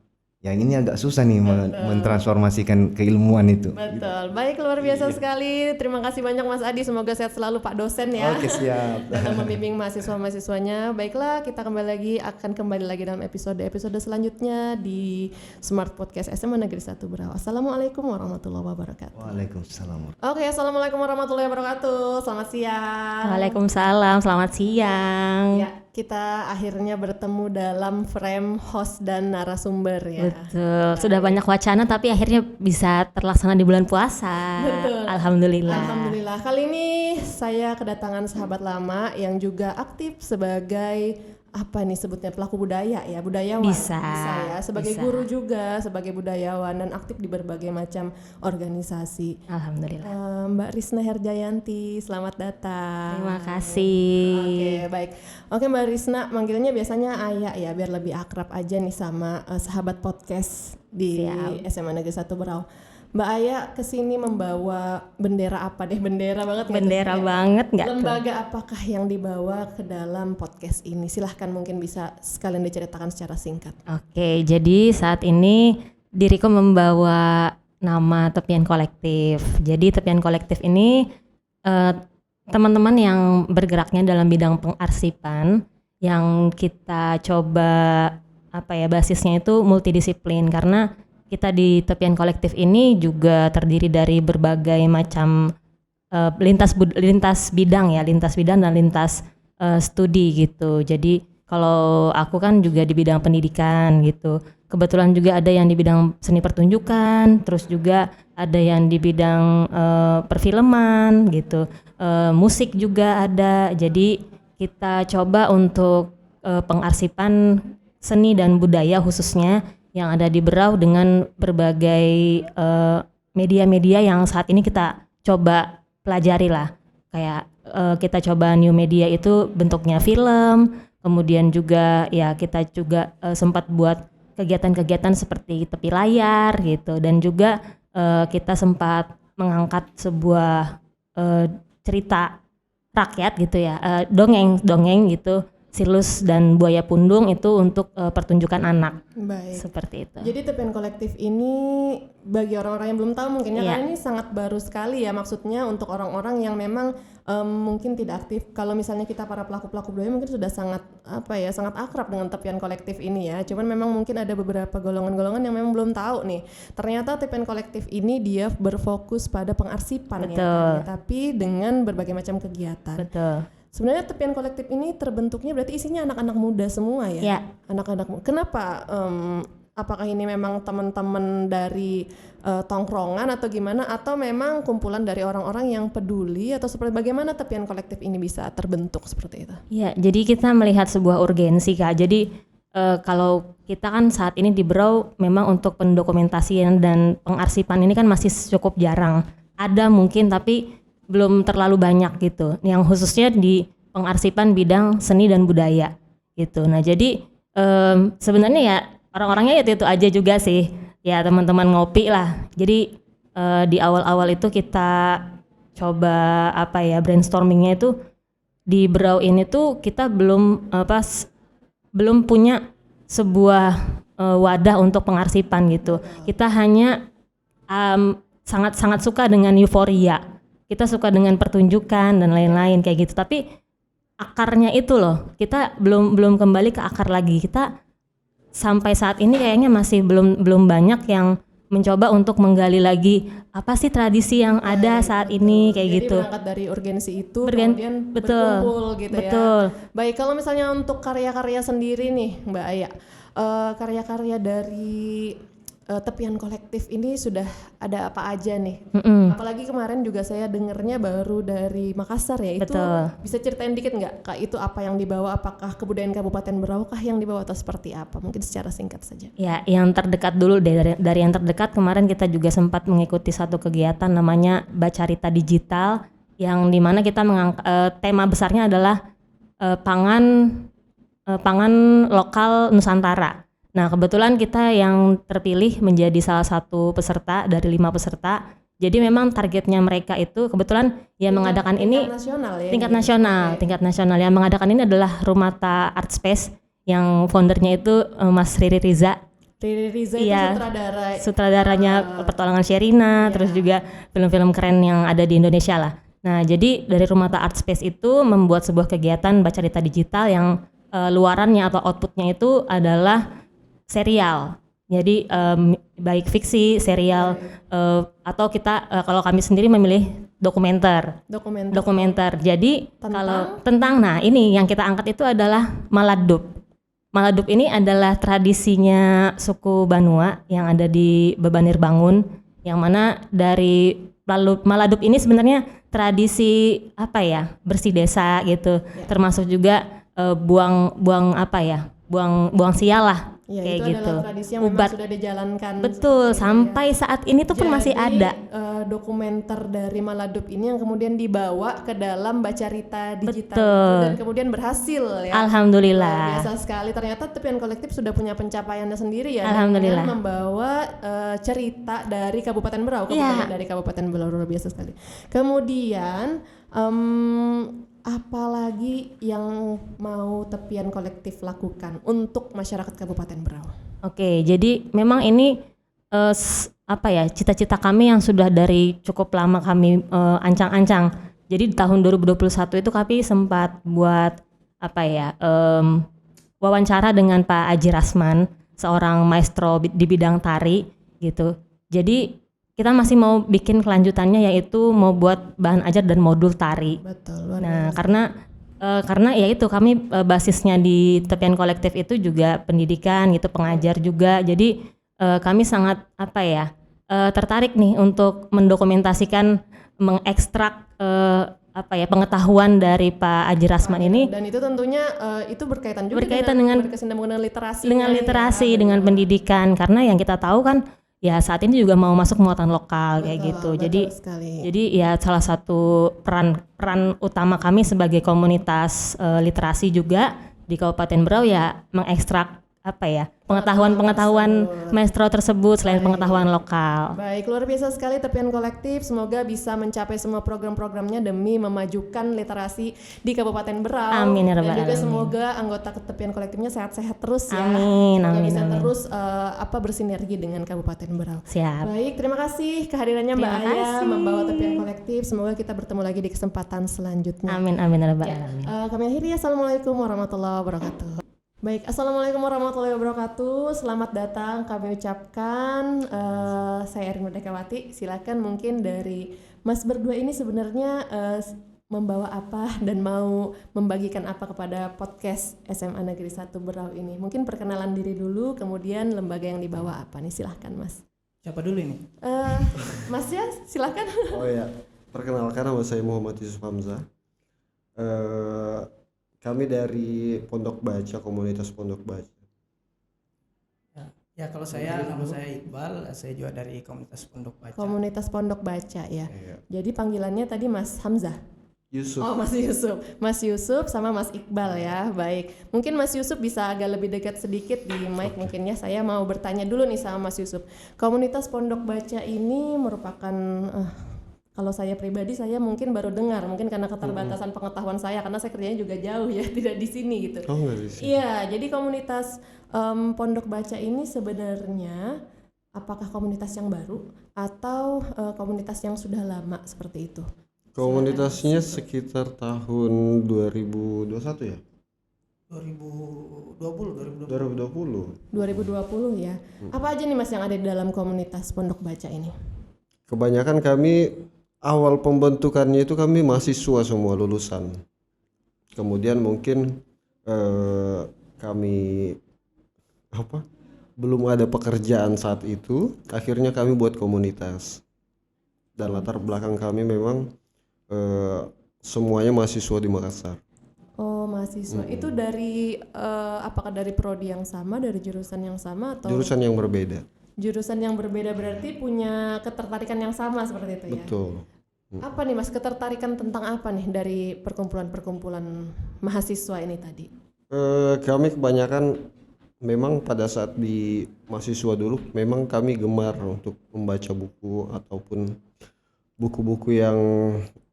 yang ini agak susah nih mentransformasikan keilmuan itu.
Betul. Baik, luar biasa sekali. Terima kasih banyak Mas Adi. Semoga sehat selalu Pak dosen ya.
Oke, siap.
Dalam membimbing mahasiswa-mahasiswanya. Baiklah, kita akan kembali lagi dalam episode selanjutnya di Smart Podcast SMA Negeri 1 Berau. Assalamualaikum warahmatullahi wabarakatuh.
Waalaikumsalam.
Oke, assalamualaikum warahmatullahi wabarakatuh. Selamat siang.
Waalaikumsalam, selamat siang.
Ya, kita akhirnya bertemu dalam frame host dan narasumber ya.
Betul, sudah banyak wacana tapi akhirnya bisa terlaksana di bulan puasa.
Betul.
Alhamdulillah.
Alhamdulillah. Kali ini saya kedatangan sahabat lama yang juga aktif sebagai pelaku budaya ya, budayawan.
Bisa
ya, sebagai
bisa.
guru juga, sebagai budayawan dan aktif di berbagai macam organisasi.
Alhamdulillah.
Mbak Risna Herjayanti, selamat datang.
Terima kasih.
Oke, baik. Oke Mbak Risna, manggilnya biasanya Ayah ya, biar lebih akrab aja nih sama sahabat podcast di SMA Negeri 1 Berau. Mbak Aya kesini membawa bendera apa deh? Bendera banget.
Bendera banget nggak tuh?
Lembaga apakah yang dibawa ke dalam podcast ini? Silahkan mungkin bisa sekalian diceritakan secara singkat.
Oke, jadi saat ini diriku membawa nama Tepian Kolektif. Jadi Tepian Kolektif ini teman-teman yang bergeraknya dalam bidang pengarsipan yang kita coba basisnya itu multidisiplin, karena kita di Tepian Kolektif ini juga terdiri dari berbagai macam lintas bidang dan lintas studi gitu. Jadi kalau aku kan juga di bidang pendidikan gitu. Kebetulan juga ada yang di bidang seni pertunjukan, terus juga ada yang di bidang perfilman gitu. Musik juga ada. Jadi kita coba untuk pengarsipan seni dan budaya khususnya yang ada di Berau dengan berbagai media-media yang saat ini kita coba pelajari lah. Kayak kita coba new media itu bentuknya film, kemudian juga ya kita juga sempat buat kegiatan-kegiatan seperti tepi layar gitu, dan juga kita sempat mengangkat sebuah cerita rakyat gitu ya, dongeng gitu, Silus dan Buaya Pundung itu untuk pertunjukan anak.
Baik.
Seperti itu.
Jadi Tepian Kolektif ini bagi orang-orang yang belum tahu mungkin ya, karena ini sangat baru sekali ya, maksudnya untuk orang-orang yang memang mungkin tidak aktif. Kalau misalnya kita para pelaku-pelaku budaya mungkin sudah sangat sangat akrab dengan Tepian Kolektif ini ya. Cuman memang mungkin ada beberapa golongan-golongan yang memang belum tahu nih. Ternyata Tepian Kolektif ini dia berfokus pada pengarsipan.
Betul.
Ya, tapi dengan berbagai macam kegiatan.
Betul.
Sebenarnya Tepian Kolektif ini terbentuknya berarti isinya anak-anak muda semua ya?
Ya.
Anak-anak muda. Kenapa? Apakah ini memang teman-teman dari tongkrongan atau gimana? Atau memang kumpulan dari orang-orang yang peduli? Atau seperti bagaimana Tepian Kolektif ini bisa terbentuk seperti itu?
Ya, jadi kita melihat sebuah urgensi Kak. Jadi kalau
kita kan saat ini di Berau memang untuk pendokumentasian dan pengarsipan ini kan masih cukup jarang. Ada mungkin tapi belum terlalu banyak gitu. Yang khususnya di pengarsipan bidang seni dan budaya gitu. Nah jadi sebenarnya ya orang-orangnya itu aja juga sih. Ya teman-teman ngopi lah. Jadi di awal-awal itu kita coba brainstormingnya itu di Berau ini tuh kita belum punya sebuah wadah untuk pengarsipan gitu. Kita hanya sangat-sangat suka dengan euforia. Kita suka dengan pertunjukan dan lain-lain kayak gitu. Tapi akarnya itu loh, kita belum kembali ke akar lagi. Kita sampai saat ini kayaknya masih belum banyak yang mencoba untuk menggali lagi apa sih tradisi yang ada saat ini kayak
Jadi
gitu.
berangkat dari urgensi itu kemudian berkumpul gitu
betul.
ya. Baik, kalau misalnya untuk karya-karya sendiri nih Mbak Aya, karya-karya dari tepian kolektif ini sudah ada apa aja nih? Apalagi kemarin juga saya dengernya baru dari Makassar ya, itu
Betul.
bisa ceritain dikit nggak Kak, itu apa yang dibawa? Apakah kebudayaan Kabupaten Berau kah yang dibawa atau seperti apa? Mungkin secara singkat saja.
Ya, yang terdekat dulu dari yang terdekat kemarin kita juga sempat mengikuti satu kegiatan namanya Bacarita Digital yang dimana kita tema besarnya adalah pangan lokal Nusantara. Nah kebetulan kita yang terpilih menjadi salah satu peserta dari 5 peserta. Jadi memang targetnya mereka itu kebetulan yang mengadakan ini
nasional ya.
tingkat nasional. Yang mengadakan ini adalah Rumata Art Space yang foundernya itu Mas Riri Riza.
Riri Riza itu
Iya, sutradaranya Pertolongan Sherina, terus juga film-film keren yang ada di Indonesia lah. Nah jadi dari Rumata Art Space itu membuat sebuah kegiatan Bacarita Digital yang luarannya atau outputnya itu adalah serial. Jadi baik fiksi, serial atau kita kalau kami sendiri memilih dokumenter. Jadi kalau tentang ini yang kita angkat itu adalah Maladup. Maladup ini adalah tradisinya suku Banua yang ada di Bebanir Bangun, yang mana dari Maladup ini sebenarnya tradisi bersih desa gitu. Termasuk juga buang sial lah.
Ya,
kayak
itu
gitu.
adalah tradisi yang memang sudah dijalankan.
Betul, sampai saat ini tuh pun masih ada.
Dokumenter dari Maladup ini yang kemudian dibawa ke dalam Bacarita Digital
Betul.
itu, dan kemudian berhasil ya.
Alhamdulillah.
Luar biasa sekali. Ternyata tepian kolektif sudah punya pencapaiannya sendiri ya.
Alhamdulillah.
Dengan membawa cerita dari Kabupaten Berau, dari Kabupaten Berau, luar biasa sekali. Kemudian apalagi yang mau tepian kolektif lakukan untuk masyarakat Kabupaten Berau?
Oke, jadi memang ini cita-cita kami yang sudah dari cukup lama kami ancang-ancang. Jadi di tahun 2021 itu kami sempat buat wawancara dengan Pak Aji Rasman, seorang maestro di bidang tari gitu. Jadi kita masih mau bikin kelanjutannya, yaitu mau buat bahan ajar dan modul tari.
Betul.
Nah, karena ya itu kami basisnya di tepian kolektif itu juga pendidikan gitu, pengajar juga. Jadi kami sangat tertarik nih untuk mendokumentasikan, mengekstrak pengetahuan dari Pak Aji Rasman ini.
Dan itu tentunya itu berkaitan juga
dengan
literasi.
Dengan literasi, dengan pendidikan, karena yang kita tahu kan ya saat ini juga mau masuk muatan lokal kayak gitu. Jadi ya salah satu peran utama kami sebagai komunitas literasi juga di Kabupaten Berau ya mengekstrak pengetahuan maestro tersebut selain pengetahuan lokal.
Baik, luar biasa sekali tepian kolektif. Semoga bisa mencapai semua program-programnya demi memajukan literasi di Kabupaten Berau.
Amin ya rabbal
Dan juga
alamin.
semoga anggota tepian kolektifnya sehat-sehat terus ya.
Amin,
Semoga
amin,
bisa
amin.
terus bersinergi dengan Kabupaten Berau.
Siap.
Baik, terima kasih kehadirannya Mbak
Terima
Aya
kasih.
membawa tepian kolektif. Semoga kita bertemu lagi di kesempatan selanjutnya.
Amin amin ya rabbal alamin.
Kami akhiri, assalamualaikum warahmatullahi wabarakatuh. Baik, assalamualaikum warahmatullahi wabarakatuh. Selamat datang kami ucapkan. Saya Erin Merdekawati. Silakan mungkin dari Mas berdua ini sebenarnya membawa apa dan mau membagikan apa kepada podcast SMA Negeri 1 Berau ini. Mungkin perkenalan diri dulu, kemudian lembaga yang dibawa apa nih. Silahkan Mas.
Siapa dulu ini?
Mas ya, silahkan.
Oh ya, perkenalkan nama saya Muhammad Yusuf Hamzah. Kami dari Pondok Baca, komunitas Pondok Baca.
Ya kalau saya, nama saya Iqbal, saya juga dari komunitas Pondok Baca.
Komunitas Pondok Baca ya.
Iya.
Jadi panggilannya tadi Mas Hamzah.
Yusuf.
Oh, Mas Yusuf. Mas Yusuf sama Mas Iqbal ya. Baik. Mungkin Mas Yusuf bisa agak lebih dekat sedikit di mic mungkin ya. Saya mau bertanya dulu nih sama Mas Yusuf. Komunitas Pondok Baca ini merupakan kalau saya pribadi saya mungkin baru dengar, mungkin karena keterbatasan pengetahuan saya karena saya kerjanya juga jauh ya, tidak di sini gitu.
Oh, nggak di sini.
Iya, jadi komunitas Pondok Baca ini sebenarnya apakah komunitas yang baru atau komunitas yang sudah lama seperti itu?
Komunitasnya sekitar tahun 2021 ya?
2020.
2020 ya. Apa aja nih Mas yang ada di dalam komunitas Pondok Baca ini?
Kebanyakan kami awal pembentukannya itu kami mahasiswa semua lulusan. Kemudian mungkin kami belum ada pekerjaan saat itu, akhirnya kami buat komunitas. Dan latar belakang kami memang semuanya mahasiswa di Makassar.
Oh, mahasiswa. Itu dari apakah dari prodi yang sama, dari jurusan yang sama atau
Jurusan yang berbeda.
Jurusan yang berbeda berarti punya ketertarikan yang sama seperti itu ya?
Betul.
Apa nih Mas, ketertarikan tentang apa nih dari perkumpulan-perkumpulan mahasiswa ini tadi?
Kami kebanyakan memang pada saat di mahasiswa dulu memang kami gemar untuk membaca buku ataupun buku-buku yang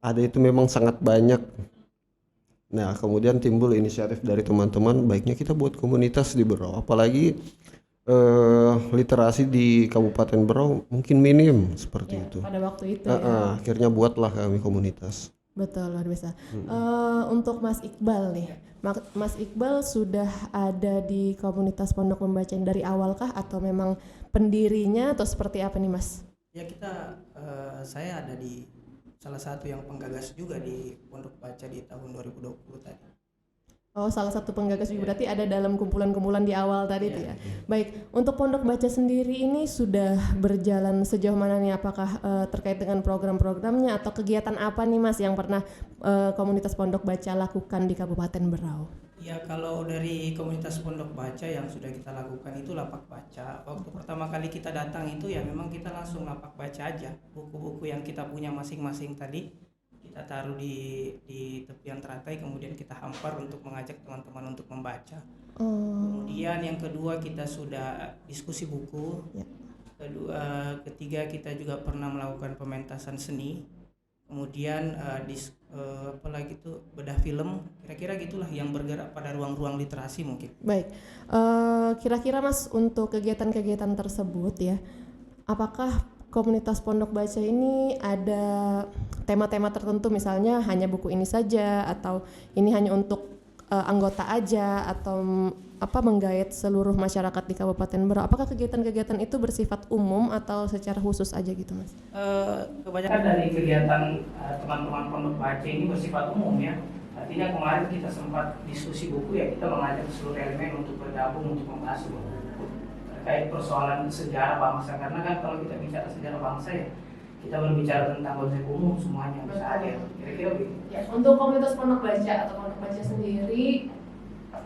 ada itu memang sangat banyak. Nah, kemudian timbul inisiatif dari teman-teman, baiknya kita buat komunitas di Berau, apalagi literasi di Kabupaten Berau mungkin minim seperti
Ya,
itu.
pada waktu itu ya.
Akhirnya buatlah kami komunitas.
Betul, luar biasa. Untuk Mas Iqbal nih, Mas Iqbal sudah ada di komunitas Pondok Membaca dari awal kah atau memang pendirinya atau seperti apa nih Mas?
Ya saya ada di salah satu yang penggagas juga di Pondok Baca di tahun 2020 tadi.
Oh, salah satu penggagas juga berarti ada dalam kumpulan-kumpulan di awal tadi itu ya. Baik, untuk Pondok Baca sendiri ini sudah berjalan sejauh mana nih? Apakah terkait dengan program-programnya atau kegiatan apa nih Mas yang pernah komunitas Pondok Baca lakukan di Kabupaten Berau?
Ya kalau dari komunitas Pondok Baca yang sudah kita lakukan itu lapak baca. Waktu pertama kali kita datang itu ya memang kita langsung lapak baca aja. Buku-buku yang kita punya masing-masing tadi kita taruh di tepian teratai, kemudian kita hampar untuk mengajak teman-teman untuk membaca. Kemudian yang kedua kita sudah diskusi buku. Ketiga kita juga pernah melakukan pementasan seni. Kemudian apalagi itu bedah film, kira-kira gitulah yang bergerak pada ruang-ruang literasi mungkin.
Baik, kira-kira Mas untuk kegiatan-kegiatan tersebut ya, apakah komunitas Pondok Baca ini ada tema-tema tertentu, misalnya hanya buku ini saja atau ini hanya untuk anggota aja atau menggait seluruh masyarakat di Kabupaten Berau? Apakah kegiatan-kegiatan itu bersifat umum atau secara khusus aja gitu Mas?
Kebanyakan dari kegiatan teman-teman Pondok Baca ini bersifat umum ya. Artinya kemarin kita sempat diskusi buku ya, kita mengajak seluruh elemen untuk bergabung untuk membahas buku terkait persoalan sejarah bangsa, karena kan kalau kita bicara sejarah bangsa ya kita berbicara tentang konsep umum semuanya bisa hadir, kira-kira begitu.
Ya, untuk komunitas Pondok Baca atau Pondok Baca sendiri,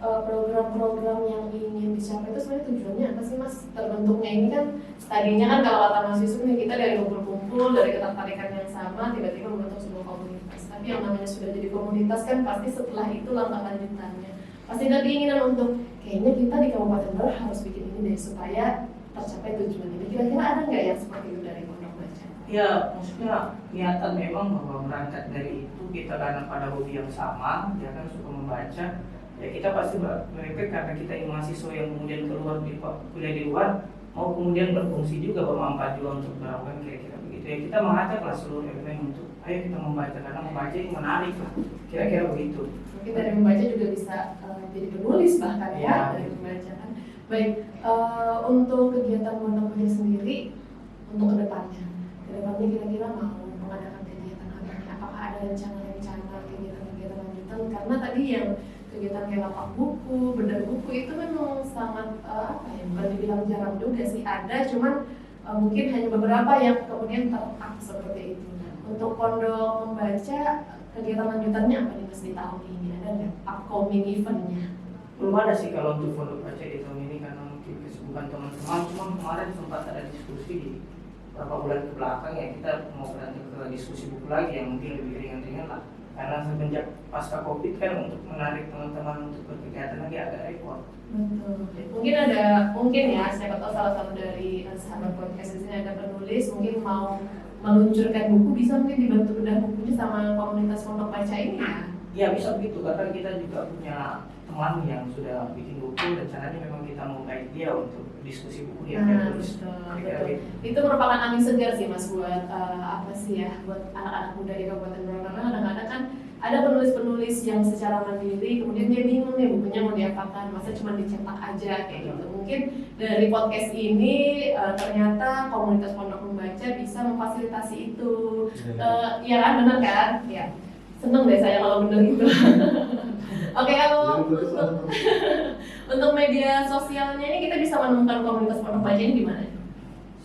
program-program yang ingin dicapai itu sebenarnya tujuannya apa sih Mas? Terbentuknya ini kan tadinya kan kalau kata Mas Yusuf nih, kita dari kumpul-kumpul dari ketertarikan yang sama tiba-tiba membentuk sebuah komunitas. Tapi yang namanya sudah jadi komunitas kan pasti setelah itu langkah lanjutannya pasti ada keinginan untuk kayaknya kita di Kabupaten Berau harus bikin ini deh supaya tercapai tujuan ini. Kira-kira ada nggak yang seperti itu dari Pondok Baca?
Ya, maksudnya niatan memang bahwa berangkat dari itu kita karena pada hobi yang sama, dia kan suka membaca. Ya kita pasti berpikir karena kita ini mahasiswa yang kemudian keluar di kuliah di luar, mau kemudian berfungsi juga, bermanfaat juga untuk melakukan kira-kira begitu. Ya kita mengajaklah seluruh elemen untuk ayo kita membaca, karena membaca ini menarik lah, kira-kira begitu.
Mungkin dari membaca juga bisa jadi penulis bahkan ya dari membaca kan. Baik, untuk kegiatan Pondok Baca sendiri untuk kedepannya kira-kira mau mengadakan kegiatan apa? Apakah ada rencana-rencana kegiatan-kegiatan lanjutan? Karena tadi yang kegiatan kayak lapak buku, bedah buku itu memang sangat bukan dibilang jarang juga sih, ada, cuman mungkin hanya beberapa yang kemudian terup seperti itu. Untuk Pondok Membaca, kegiatan lanjutannya apa nih Mas di tahun ini? Ada nggak upcoming eventnya?
Belum ada sih kalau untuk Pondok Baca di tahun ini karena mungkin kesibukan dengan teman-teman, cuma kemarin sempat ada diskusi di beberapa bulan ke belakang ya, kita mau berlanjut ke diskusi buku lagi yang mungkin lebih ringan-ringan lah, karena semenjak pasca Covid kan untuk menarik teman-teman untuk berkegiatan lagi agak repot.
Mungkin ya, siapa tahu salah satu dari sahabat podcast di sini ada penulis mungkin mau meluncurkan buku, bisa mungkin dibantu bedah bukunya sama komunitas pondok baca ini ya.
Ya bisa begitu, karena kita juga punya teman yang sudah bikin buku, rencananya memang kita mau guide dia untuk diskusi buku yang dia tulis.
Betul. Itu merupakan angin segar sih Mas buat apa sih ya, buat anak-anak muda di Kabupaten Berau, karena kadang-kadang kan ada penulis-penulis yang secara mandiri kemudian dia bingung nih bukunya mau diapakan, masa cuma dicetak aja kayak gitu. Mungkin dari podcast ini ternyata komunitas pondok membaca bisa memfasilitasi itu. Iya kan, benar kan? Ya. Seneng deh saya kalau bener gitu. Oke, kalau untuk media sosialnya ini kita bisa menemukan komunitas pondok baca ini di mana?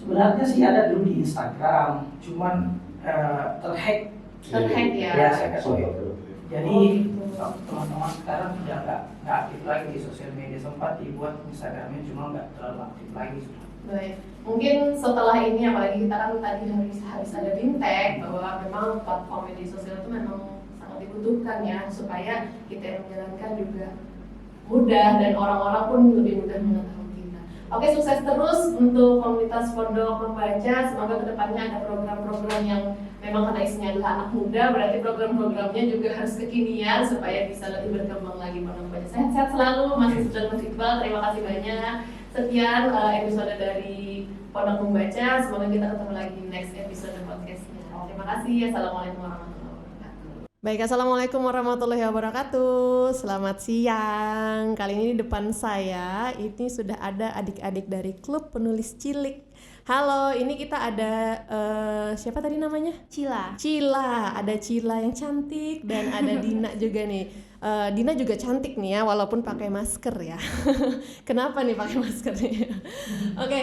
Sebenarnya sih ada dulu di Instagram, cuman terhack.
Terhack ya.
Ya, saya nggak tahu. Jadi teman-teman sekarang sudah nggak aktif lagi di sosial media, sempat dibuat Instagramnya cuma nggak terlalu aktif lagi.
Baik, mungkin setelah ini apalagi kita kan tadi harus ada bintang bahwa memang platform media sosial itu memang sangat dibutuhkan ya, supaya kita yang menjalankan juga mudah dan orang-orang pun lebih mudah mengetahui kita. Oke, sukses terus untuk komunitas pondok membaca. Semoga kedepannya ada program-program yang memang karena isinya adalah anak muda, berarti program-programnya juga harus kekinian supaya bisa lebih berkembang lagi pondok membaca. Sehat-sehat selalu Mas Isdal, Mas Iqbal, terima kasih banyak. Sekian episode dari Pondok Membaca. Semoga kita ketemu lagi di next episode podcastnya. Terima kasih. Assalamualaikum warahmatullahi wabarakatuh. Baik, assalamualaikum warahmatullahi wabarakatuh. Selamat siang. Kali ini di depan saya ini sudah ada adik-adik dari Klub Penulis Cilik. Halo, ini kita ada siapa tadi namanya? Cila. Cila, ada Cila yang cantik dan ada Dina juga nih. Dina juga cantik nih ya, walaupun pakai masker ya. Kenapa nih pakai masker nih? Oke,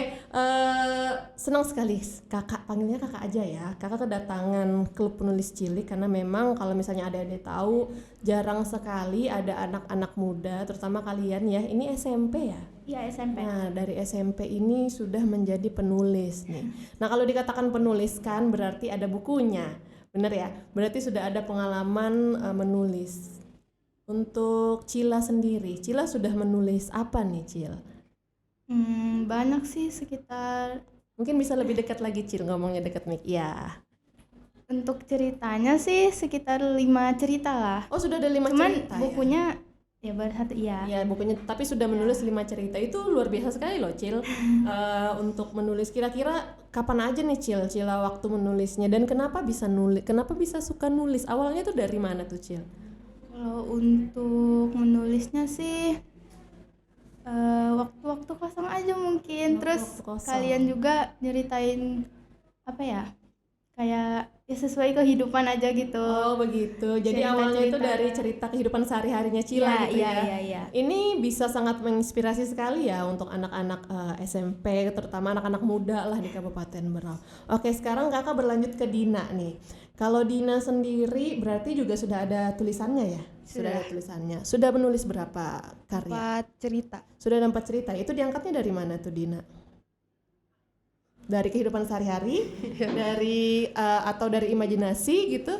senang sekali kakak, panggilnya kakak aja ya. Kakak kedatangan Klub Penulis Cilik karena memang kalau misalnya adik-adik tahu jarang sekali ada anak-anak muda, terutama kalian ya. Ini SMP ya?
Iya, SMP.
Nah, dari SMP ini sudah menjadi penulis nih. Nah, kalau dikatakan penulis kan berarti ada bukunya. Bener ya? Berarti sudah ada pengalaman menulis. Untuk Cila sendiri, Cila sudah menulis apa nih, Cil?
Banyak sih, sekitar.
Mungkin bisa lebih dekat lagi, Cil, ngomongnya dekat mic. Ya.
Untuk ceritanya sih sekitar 5 cerita lah.
Oh, sudah ada 5
Cuman
cerita.
bukunya ya baru 1, iya.
Ya, bukunya, tapi sudah menulis 5 cerita. Itu luar biasa sekali loh, Cil. Untuk menulis, kira-kira kapan aja nih, Cila waktu menulisnya, dan kenapa bisa nulis? Kenapa bisa suka nulis? Awalnya tuh dari mana tuh, Cil?
Kalau untuk menulisnya sih waktu-waktu kosong aja mungkin. Terus kalian juga nyeritain apa ya, kayak ya sesuai kehidupan aja gitu.
Oh begitu, jadi awalnya itu dari cerita kehidupan sehari-harinya Cila gitu ya.
Iya.
Ini bisa sangat menginspirasi sekali ya untuk anak-anak SMP, terutama anak-anak muda lah di Kabupaten Berau. Oke, sekarang kakak berlanjut ke Dina nih. Kalau Dina sendiri berarti juga sudah ada tulisannya ya? Sudah ada tulisannya. Sudah menulis berapa karya?
4 cerita.
Sudah ada 4 cerita. Itu diangkatnya dari mana tuh, Dina? Dari kehidupan sehari-hari? Dari atau dari imajinasi gitu?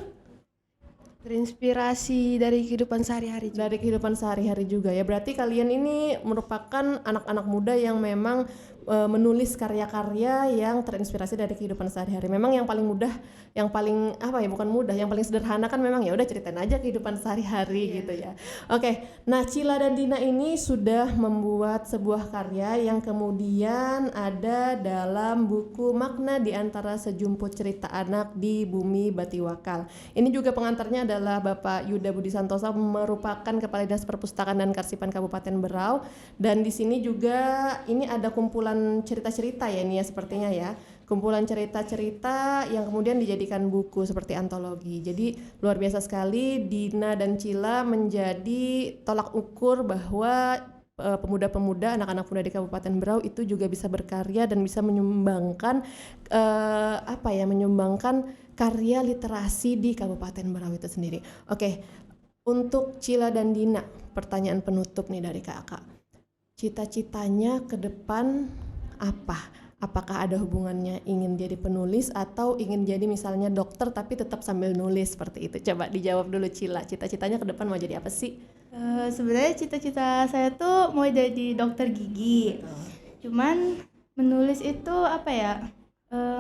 Terinspirasi dari kehidupan sehari-hari.
Dari kehidupan sehari-hari juga ya. Berarti kalian ini merupakan anak-anak muda yang memang menulis karya-karya yang terinspirasi dari kehidupan sehari-hari. Memang yang paling mudah, yang paling apa ya, bukan mudah, yang paling sederhana kan memang ya udah ceritain aja kehidupan sehari-hari gitu ya. Oke, nah Cila dan Dina ini sudah membuat sebuah karya yang kemudian ada dalam buku Makna di Antara Sejumput Cerita Anak di Bumi Batiwakal. Ini juga pengantarnya adalah Bapak Yuda Budi Santosa, merupakan Kepala Dinas Perpustakaan dan Karsipan Kabupaten Berau, dan di sini juga ini ada kumpulan cerita-cerita ya ini ya sepertinya ya, kumpulan cerita-cerita yang kemudian dijadikan buku seperti antologi. Jadi luar biasa sekali Dina dan Cila menjadi tolak ukur bahwa pemuda-pemuda, anak-anak muda di Kabupaten Berau itu juga bisa berkarya dan bisa menyumbangkan menyumbangkan karya literasi di Kabupaten Berau itu sendiri. Oke, untuk Cila dan Dina, pertanyaan penutup nih dari kakak. Cita-citanya ke depan apa? Apakah ada hubungannya ingin jadi penulis atau ingin jadi misalnya dokter tapi tetap sambil nulis seperti itu? Coba dijawab dulu Cila, cita-citanya ke depan mau jadi apa sih?
Sebenarnya cita-cita saya tuh mau jadi dokter gigi. Cuman menulis itu apa ya?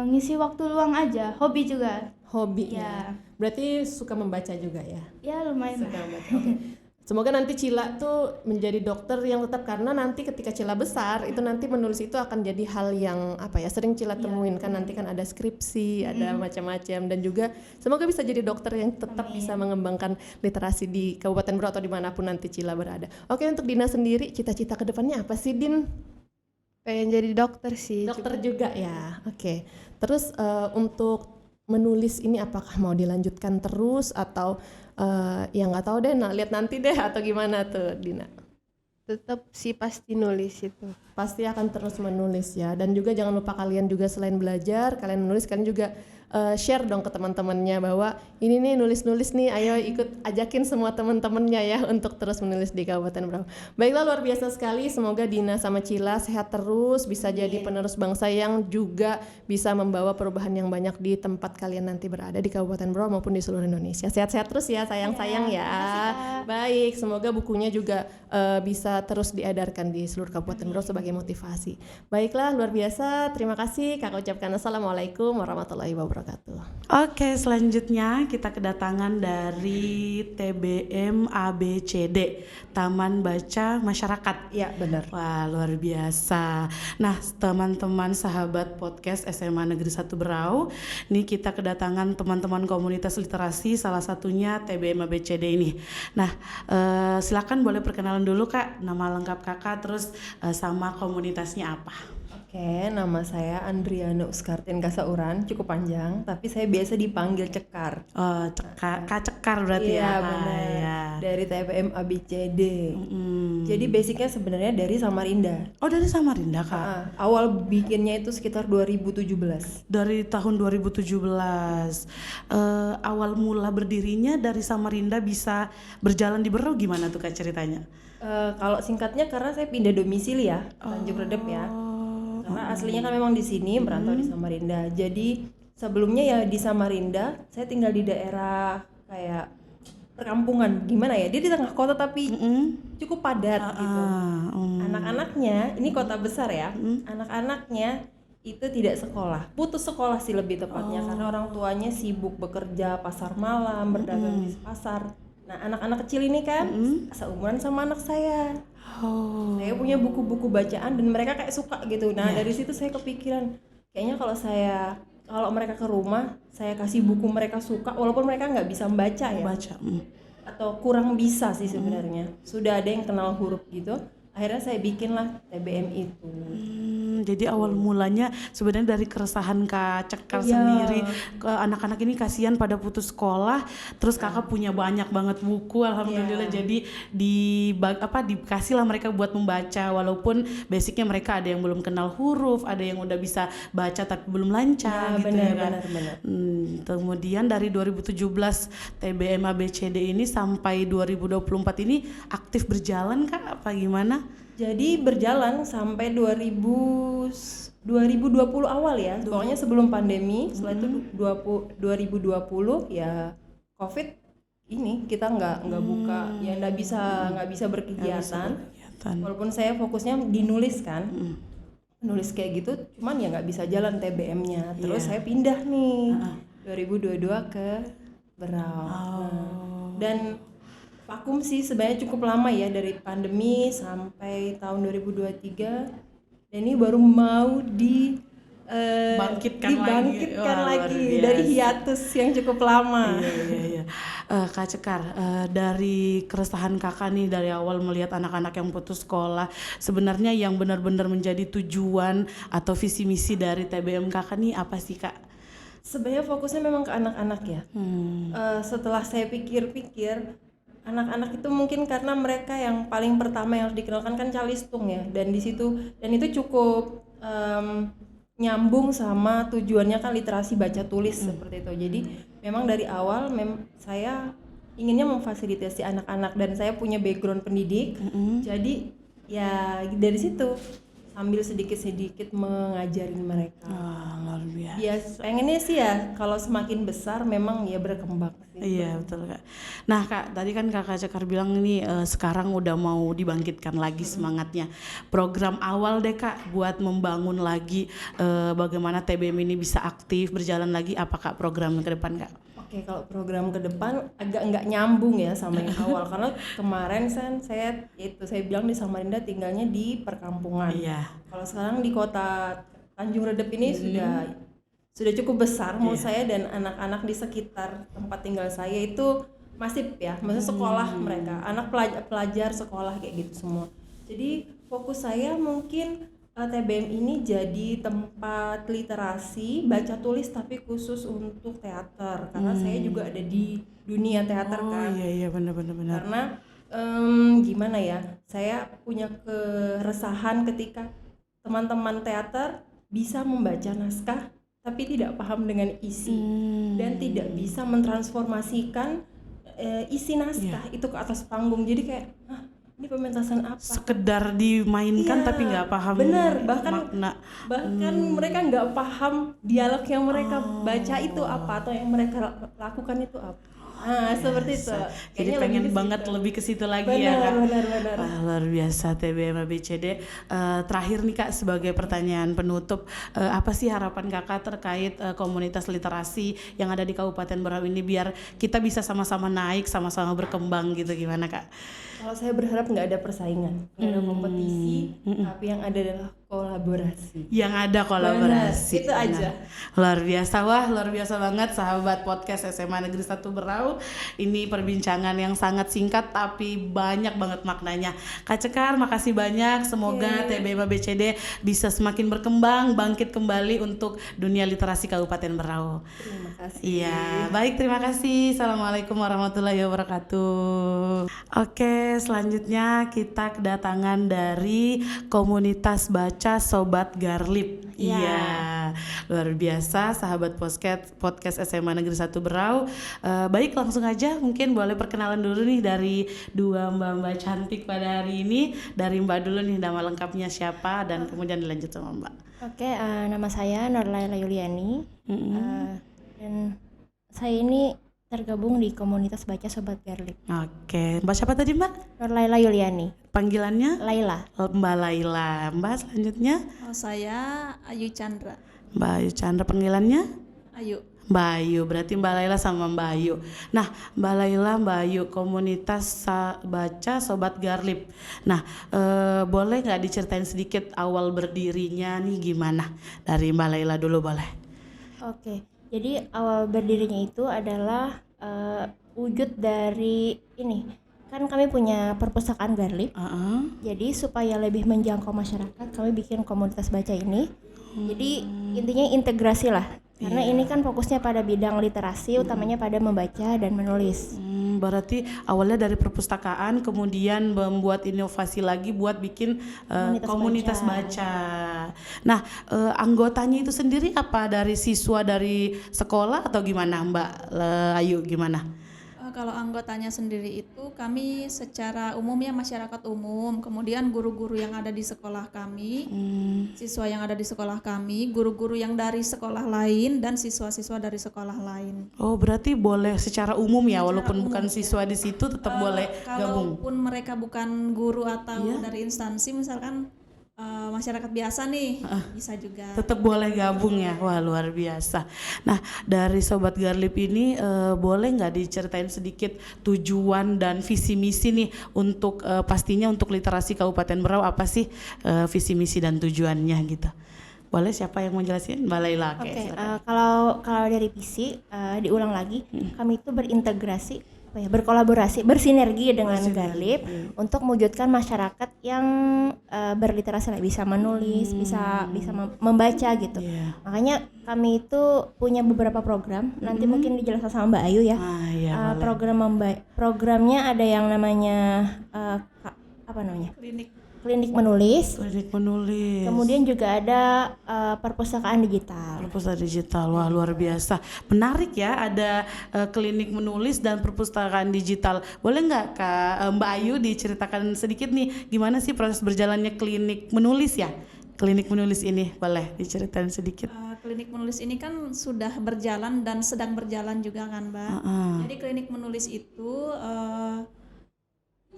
Ngisi waktu luang aja, hobi juga.
Hobi
Ya.
Berarti suka membaca juga ya?
Ya lumayan.
Suka membaca. Oke. Semoga nanti Cila tuh menjadi dokter yang tetap, karena nanti ketika Cila besar itu nanti menulis itu akan jadi hal yang apa ya, sering Cila temuin kan, nanti kan ada skripsi, ada macam-macam, dan juga semoga bisa jadi dokter yang tetap bisa mengembangkan literasi di Kabupaten Berau atau dimanapun nanti Cila berada. Oke, untuk Dina sendiri cita-cita ke depannya apa sih, Din?
Pengen jadi dokter sih.
Dokter juga ya. Oke. Terus untuk menulis ini apakah mau dilanjutkan terus atau ya nggak tahu deh, lihat nanti deh, atau gimana tuh Dina?
Tetap sih pasti nulis itu.
Pasti akan terus menulis ya. Dan juga jangan lupa kalian juga selain belajar, kalian menulis, kalian juga share dong ke teman-temannya bahwa ini nih nulis-nulis nih, ayo ikut ajakin semua teman-temannya ya untuk terus menulis di Kabupaten Berau. Baiklah, luar biasa sekali. Semoga Dina sama Cila sehat terus, bisa jadi penerus bangsa yang juga bisa membawa perubahan yang banyak di tempat kalian nanti berada di Kabupaten Berau maupun di seluruh Indonesia. Sehat-sehat terus ya, sayang-sayang ya. Baik, semoga bukunya juga bisa terus diedarkan di seluruh Kabupaten Berau sebagai motivasi. Baiklah, luar biasa. Terima kasih. Kakak ucapkan assalamualaikum warahmatullahi wabarakatuh.
Oke, selanjutnya kita kedatangan dari TBM ABCD, Taman Baca Masyarakat.
Ya, benar.
Wah, luar biasa. Nah, teman-teman sahabat podcast SMA Negeri 1 Berau, ini kita kedatangan teman-teman komunitas literasi, salah satunya TBM ABCD ini. Nah, silakan boleh perkenalan dulu Kak, nama lengkap Kakak, terus sama komunitasnya apa?
Oke, nama saya Andriana Uskartin Kasauran, cukup panjang, tapi saya biasa dipanggil Cekar.
Kak Cekar berarti
ya?
ya?
Benar.
Ya.
Dari TPM ABCD. Jadi basicnya sebenarnya dari Samarinda.
Oh, dari Samarinda Kak?
Awal bikinnya itu sekitar 2017.
Dari tahun 2017. Awal mula berdirinya dari Samarinda bisa berjalan di Berau gimana tuh Kak ceritanya?
Kalau singkatnya karena saya pindah domisili ya, Tanjung Redep ya. Karena aslinya kan memang di sini, merantau di Samarinda. Jadi sebelumnya ya di Samarinda, saya tinggal di daerah kayak perkampungan, gimana ya? Dia di tengah kota tapi cukup padat gitu. Anak-anaknya, ini kota besar ya. Anak-anaknya itu tidak sekolah, putus sekolah sih lebih tepatnya, karena orang tuanya sibuk bekerja pasar malam, berdagang di pasar. Nah, anak-anak kecil ini kan seumuran sama anak saya. Saya punya buku-buku bacaan dan mereka kayak suka gitu. Nah, dari situ saya kepikiran, kayaknya kalau mereka ke rumah, saya kasih buku mereka suka, walaupun mereka nggak bisa membaca ya. Atau kurang bisa sih sebenarnya. Sudah ada yang kenal huruf gitu. Akhirnya saya bikinlah TBM itu.
Jadi awal mulanya sebenarnya dari keresahan Kak Cekar sendiri, ke anak-anak ini kasihan pada putus sekolah, terus Kakak punya banyak banget buku, alhamdulillah. Jadi dikasih lah mereka buat membaca, walaupun basicnya mereka ada yang belum kenal huruf, ada yang udah bisa baca tapi belum lancar gitu
benar.
Kemudian dari 2017 TBM ABCD ini sampai 2024 ini aktif berjalan Kak, apa gimana?
Jadi berjalan sampai 2020 awal ya, pokoknya sebelum pandemi. Setelah itu 2020 ya COVID ini kita nggak buka ya, nggak bisa berkegiatan. Walaupun saya fokusnya di nulis kan, nulis kayak gitu, cuman ya nggak bisa jalan TBM-nya. Terus saya pindah nih 2022 ke Berau. Dan vakum sih sebenarnya cukup lama ya, dari pandemi sampai tahun 2023, dan ini baru mau dibangkitkan lagi dari hiatus yang cukup lama.
Iya. Kak Cekar, dari keresahan Kakak nih dari awal melihat anak-anak yang putus sekolah, sebenarnya yang benar-benar menjadi tujuan atau visi misi dari TBM Kakak nih apa sih Kak?
Sebenarnya fokusnya memang ke anak-anak ya. Setelah saya pikir-pikir, anak-anak itu mungkin karena mereka yang paling pertama yang harus dikenalkan kan Calistung ya, dan itu cukup nyambung sama tujuannya kan literasi baca tulis seperti itu. Jadi memang dari awal saya inginnya memfasilitasi anak-anak, dan saya punya background pendidik. Jadi ya dari situ sambil sedikit-sedikit mengajarin mereka.
Luar biasa.
Ya pengennya sih ya kalau semakin besar memang ya berkembang.
Iya betul Kak. Nah Kak, tadi kan Kakak Cekar bilang ini sekarang udah mau dibangkitkan lagi semangatnya. Program awal deh Kak buat membangun lagi bagaimana TBM ini bisa aktif berjalan lagi, apa Kak program ke depan Kak?
Oke, kalau program ke depan agak nggak nyambung ya sama yang awal karena kemarin saya bilang di Samarinda tinggalnya di perkampungan.
Iya.
Kalau sekarang di kota Tanjung Redep ini sudah cukup besar menurut saya, dan anak-anak di sekitar tempat tinggal saya itu masif ya, maksudnya sekolah mereka, anak pelajar sekolah kayak gitu semua. Jadi fokus saya mungkin TBM ini jadi tempat literasi baca tulis tapi khusus untuk teater karena saya juga ada di dunia teater kan.
Iya benar.
Karena gimana ya, saya punya keresahan ketika teman-teman teater bisa membaca naskah tapi tidak paham dengan isi dan tidak bisa mentransformasikan isi naskah itu ke atas panggung. Jadi kayak ini pementasan apa?
Sekedar dimainkan tapi nggak paham makna.
Bahkan mereka nggak paham dialog yang mereka baca itu apa atau yang mereka lakukan itu apa. Seperti itu.
Jadi pengen banget lebih ke situ lagi ya Kak.
Benar.
Luar biasa TBM ABCD. Terakhir nih Kak sebagai pertanyaan penutup, apa sih harapan Kakak terkait komunitas literasi yang ada di Kabupaten Berau ini biar kita bisa sama-sama naik, sama-sama berkembang gitu, gimana Kak?
Kalau saya berharap nggak ada persaingan, nggak ada kompetisi, tapi yang ada adalah kolaborasi.
Yang ada kolaborasi.
Benar, itu aja.
Luar biasa, luar biasa banget sahabat podcast SMA Negeri 1 Berau. Ini perbincangan yang sangat singkat tapi banyak banget maknanya. Kak Cekar, makasih banyak. Semoga TBM ABCD bisa semakin berkembang, bangkit kembali untuk dunia literasi Kabupaten Berau.
Terima kasih.
Iya, baik, terima kasih. Assalamualaikum warahmatullahi wabarakatuh. Oke, selanjutnya kita kedatangan dari komunitas baca Sobat Garlip. Iya, luar biasa sahabat podcast SMA Negeri 1 Berau. Baik, langsung aja mungkin boleh perkenalan dulu nih dari dua mbak-mbak cantik pada hari ini. Dari Mbak dulu nih, nama lengkapnya siapa dan kemudian dilanjut sama Mbak.
Oke, nama saya Norlaila Yuliani. Dan saya ini tergabung di komunitas baca Sobat Garlip.
Oke, Mbak siapa tadi Mbak?
Norlaila Yuliani.
Panggilannya?
Laila.
Mbak Laila. Mbak selanjutnya?
Saya Ayu Chandra.
Mbak Ayu Chandra, panggilannya?
Ayu.
Mbak Ayu, berarti Mbak Laila sama Mbak Ayu. Nah, Mbak Laila, Mbak Ayu, komunitas baca Sobat Garlip. Nah, boleh nggak diceritain sedikit awal berdirinya nih gimana? Dari Mbak Laila dulu boleh.
Oke, jadi awal berdirinya itu adalah wujud dari ini. Kan kami punya perpustakaan Garlip. Jadi supaya lebih menjangkau masyarakat, kami bikin komunitas baca ini. Jadi intinya integrasi lah. Karena ini kan fokusnya pada bidang literasi, utamanya pada membaca dan menulis.
Berarti awalnya dari perpustakaan, kemudian membuat inovasi lagi buat bikin komunitas baca. Nah, anggotanya itu sendiri apa dari siswa dari sekolah atau gimana Mbak Ayu, gimana?
Kalau anggotanya sendiri itu kami secara umum ya masyarakat umum, kemudian guru-guru yang ada di sekolah kami, siswa yang ada di sekolah kami, guru-guru yang dari sekolah lain dan siswa-siswa dari sekolah lain.
Oh, berarti boleh secara umum ya, walaupun bukan siswa di situ tetap boleh gabung.
Kalaupun mereka bukan guru atau dari instansi misalkan masyarakat biasa nih bisa juga.
Tetap boleh gabung ya, wah luar biasa. Nah, dari Sobat Garlip ini boleh nggak diceritain sedikit tujuan dan visi misi nih untuk pastinya untuk literasi Kabupaten Berau, apa sih visi misi dan tujuannya gitu? Boleh, siapa yang mau jelasin? Mbak Laila.
Oke, kalau dari visi diulang lagi, kami itu berintegrasi, berkolaborasi, bersinergi dengan Garlip untuk mewujudkan masyarakat yang berliterasi, bisa menulis, bisa membaca gitu. Makanya kami itu punya beberapa program. Nanti mungkin dijelaskan sama Mbak Ayu ya. Programnya ada yang namanya apa namanya? Klinik menulis. Kemudian juga ada perpustakaan digital.
Perpustakaan digital, wah luar biasa. Menarik ya, ada klinik menulis dan perpustakaan digital. Boleh nggak Kak Mbak Ayu diceritakan sedikit nih gimana sih proses berjalannya klinik menulis ya klinik menulis ini? Boleh diceritain sedikit?
Klinik menulis ini kan sudah berjalan dan sedang berjalan juga kan, Mbak. Jadi klinik menulis itu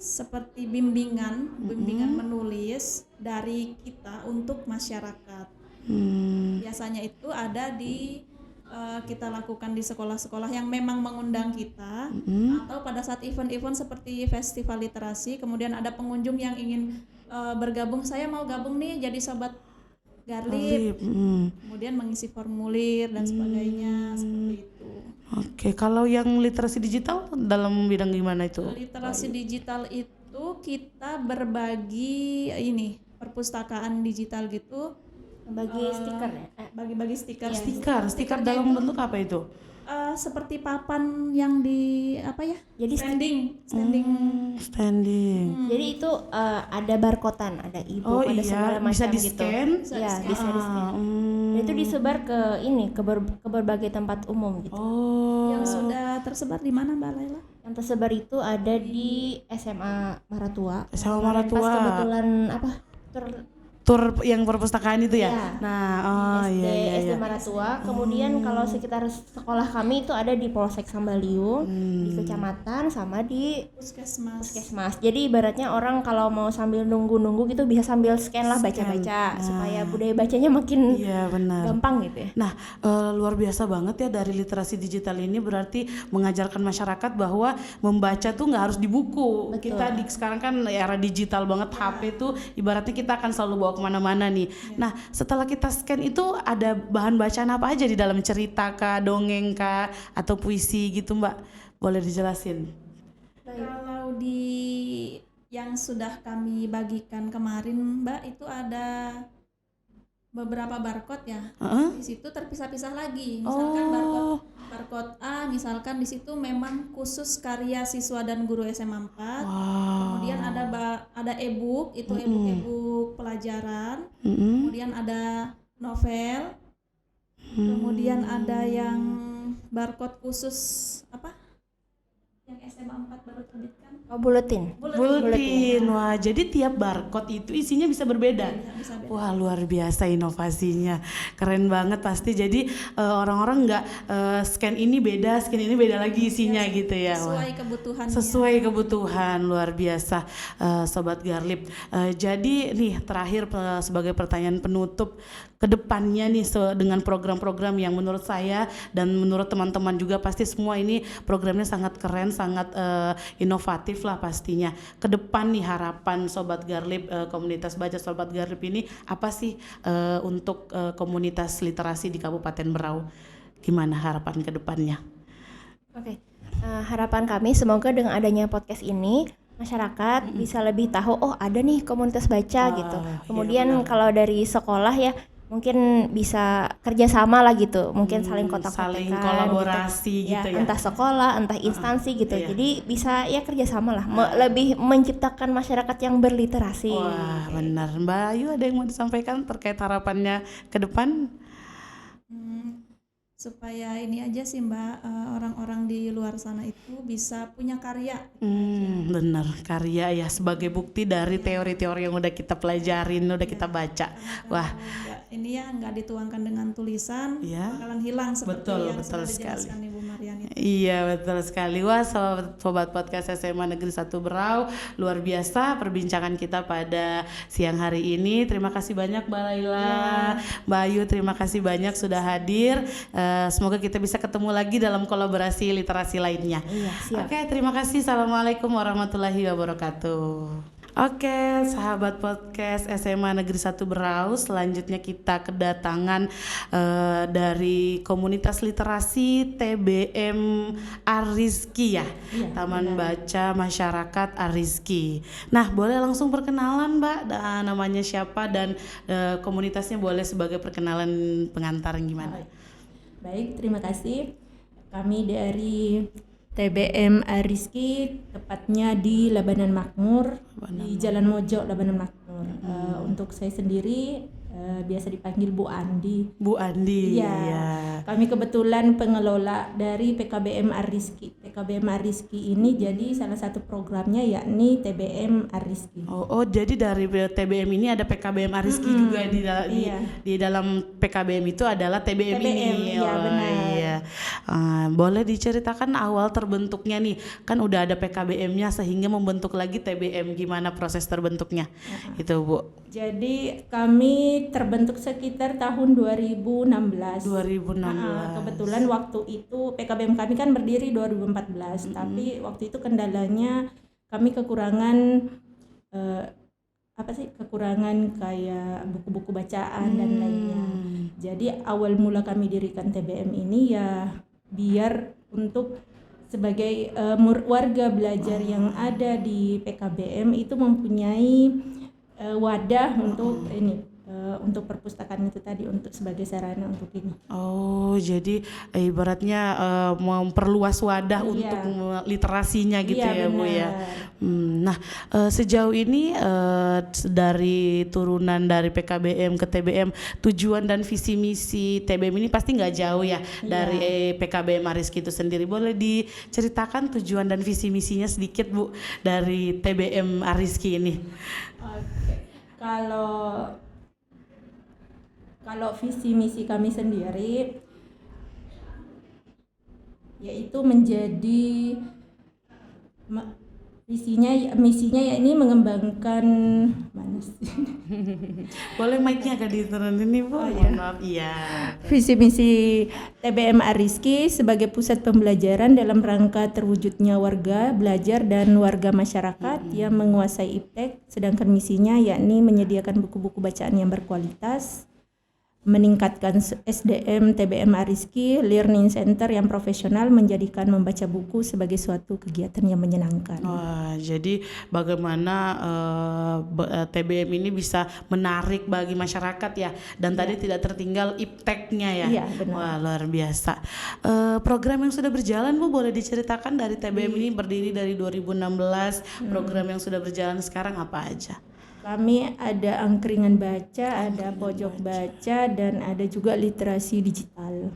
seperti bimbingan menulis dari kita untuk masyarakat. Biasanya itu ada di kita lakukan di sekolah-sekolah yang memang mengundang kita, atau pada saat event-event seperti festival literasi, kemudian ada pengunjung yang ingin bergabung, saya mau gabung nih jadi sobat Garlip, kemudian mengisi formulir dan sebagainya, seperti itu.
Oke, kalau yang literasi digital dalam bidang gimana itu?
Literasi digital itu kita berbagi ini perpustakaan digital gitu,
bagi stiker ya?
Bagi-bagi stiker.
Stiker dalam bentuk apa itu?
Seperti papan yang di apa ya? Jadi
standing.
Jadi itu ada barcodean, ada
Oh
ada
iya,
segala macam
bisa di
gitu.
scan?
Ya, bisa di scan. Dan itu disebar ke ke berbagai tempat umum gitu.
Yang sudah tersebar di mana, Mbak Laila?
Yang tersebar itu ada di SMA Maratua.
SMA Maratua.
Pas kebetulan
Tur yang perpustakaan itu ya?
Iya.
Nah,
SD Maratua. Kemudian kalau sekitar sekolah kami itu ada di Polsek Sambaliung, di kecamatan, sama di Puskesmas. Jadi ibaratnya orang kalau mau sambil nunggu-nunggu gitu bisa sambil scan lah, baca-baca supaya budaya bacanya makin gampang gitu ya.
Nah, luar biasa banget ya dari literasi digital ini, berarti mengajarkan masyarakat bahwa membaca tuh nggak harus di buku.
Betul.
Kita sekarang kan era digital banget, HP tuh ibaratnya kita akan selalu bawa kemana-mana nih. Nah, setelah kita scan itu ada bahan bacaan apa aja di dalam, cerita kah, dongeng kah, atau puisi gitu, Mbak? Boleh dijelasin?
Kalau di yang sudah kami bagikan kemarin, Mbak, itu ada beberapa barcode ya. Di situ terpisah-pisah lagi. Misalkan barcode A, misalkan di situ memang khusus karya siswa dan guru SMA 4. Kemudian ada e-book, itu e-book pelajaran. Kemudian ada novel. Kemudian ada yang barcode khusus apa? Yang SMA 4 baru terbitkan.
Buletin.
Wah, jadi tiap barcode itu isinya bisa berbeda. Wah, luar biasa inovasinya. Keren banget pasti. Jadi orang-orang nggak scan ini beda lagi isinya gitu ya.
Sesuai kebutuhan.
Sesuai kebutuhan, luar biasa, Sobat Garlip. Jadi nih terakhir sebagai pertanyaan penutup, kedepannya nih dengan program-program yang menurut saya dan menurut teman-teman juga pasti semua ini programnya sangat keren, sangat inovatif lah pastinya. Kedepan nih harapan Sobat Garlip, komunitas baca Sobat Garlip ini apa sih untuk komunitas literasi di Kabupaten Berau? Gimana harapan kedepannya?
Oke, harapan kami semoga dengan adanya podcast ini masyarakat bisa lebih tahu, oh ada nih komunitas baca gitu. Kemudian kalau dari sekolah ya mungkin bisa kerjasama lah gitu, mungkin saling kontak-kontakan,
saling kolaborasi gitu ya,
entah sekolah, entah instansi gitu. Jadi bisa ya kerjasama lah, lebih menciptakan masyarakat yang berliterasi.
Wah, benar. Mbak Ayu ada yang mau disampaikan terkait harapannya ke depan?
Supaya ini aja sih, Mbak, orang-orang di luar sana itu bisa punya karya.
Benar, karya ya sebagai bukti dari teori-teori yang udah kita pelajarin, udah kita baca. Wah,
ini ya nggak dituangkan dengan tulisan, bakalan hilang seperti yang sudah dijelaskan Ibu Marian itu.
Iya, betul sekali. Wah, sobat podcast SMA Negeri 1 Berau, luar biasa perbincangan kita pada siang hari ini. Terima kasih banyak Mbak Laila, Mbak Ayu, terima kasih banyak sudah hadir. Semoga kita bisa ketemu lagi dalam kolaborasi literasi lainnya. Oke, terima kasih. Assalamualaikum warahmatullahi wabarakatuh. Oke, sahabat podcast SMA Negeri 1 Berau, selanjutnya kita kedatangan dari komunitas literasi TBM Arizki ya, Taman Baca Masyarakat Arizki. Nah, boleh langsung perkenalan Mbak, namanya siapa dan komunitasnya boleh sebagai perkenalan pengantar gimana?
Baik, terima kasih. Kami dari TBM Arizki, tepatnya di Labanan Makmur, di Jalan Mojo, Labanan Makmur. Untuk saya sendiri biasa dipanggil Bu Andi.
Bu Andi.
Iya. Kami kebetulan pengelola dari PKBM Arizki. PKBM Ariski ini jadi salah satu programnya yakni TBM Ariski.
Oh, jadi dari TBM ini ada PKBM Ariski juga di dalam PKBM itu adalah TBM ini.
Iya, benar.
Iya. Boleh diceritakan awal terbentuknya nih, kan udah ada PKBM-nya sehingga membentuk lagi TBM, gimana proses terbentuknya itu Bu?
Jadi kami terbentuk sekitar tahun 2016. Kebetulan waktu itu PKBM kami kan berdiri 2014, tapi waktu itu kendalanya kami kekurangan kekurangan kayak buku-buku bacaan dan lainnya. Jadi awal mula kami dirikan TBM ini ya biar untuk sebagai warga belajar yang ada di PKBM itu mempunyai wadah untuk untuk perpustakaan itu tadi, untuk sebagai sarana untuk ini.
Oh, jadi ibaratnya memperluas wadah untuk literasinya gitu ya Bu ya. Nah, sejauh ini dari turunan dari PKBM ke TBM, tujuan dan visi misi TBM ini pasti nggak jauh ya dari PKBM Ariski itu sendiri. Boleh diceritakan tujuan dan visi misinya sedikit Bu dari TBM Ariski ini?
Oke. Kalau visi misi kami sendiri yaitu menjadi misinya ya ini mengembangkan
boleh mic-nya agak diturunin nih Bu. Maaf. Iya.
Visi misi TBM Ariski sebagai pusat pembelajaran dalam rangka terwujudnya warga belajar dan warga masyarakat yang menguasai iptek, sedangkan misinya yakni menyediakan buku-buku bacaan yang berkualitas, meningkatkan SDM TBM Ariski Learning Center yang profesional, menjadikan membaca buku sebagai suatu kegiatan yang menyenangkan.
Wah, jadi bagaimana TBM ini bisa menarik bagi masyarakat ya, dan tadi tidak tertinggal ipteknya ya.
Iya, benar.
Wah, luar biasa. Program yang sudah berjalan Bu, boleh diceritakan dari TBM ini berdiri dari 2016, program yang sudah berjalan sekarang apa aja?
Kami ada angkringan baca, ada pojok baca, dan ada juga literasi digital.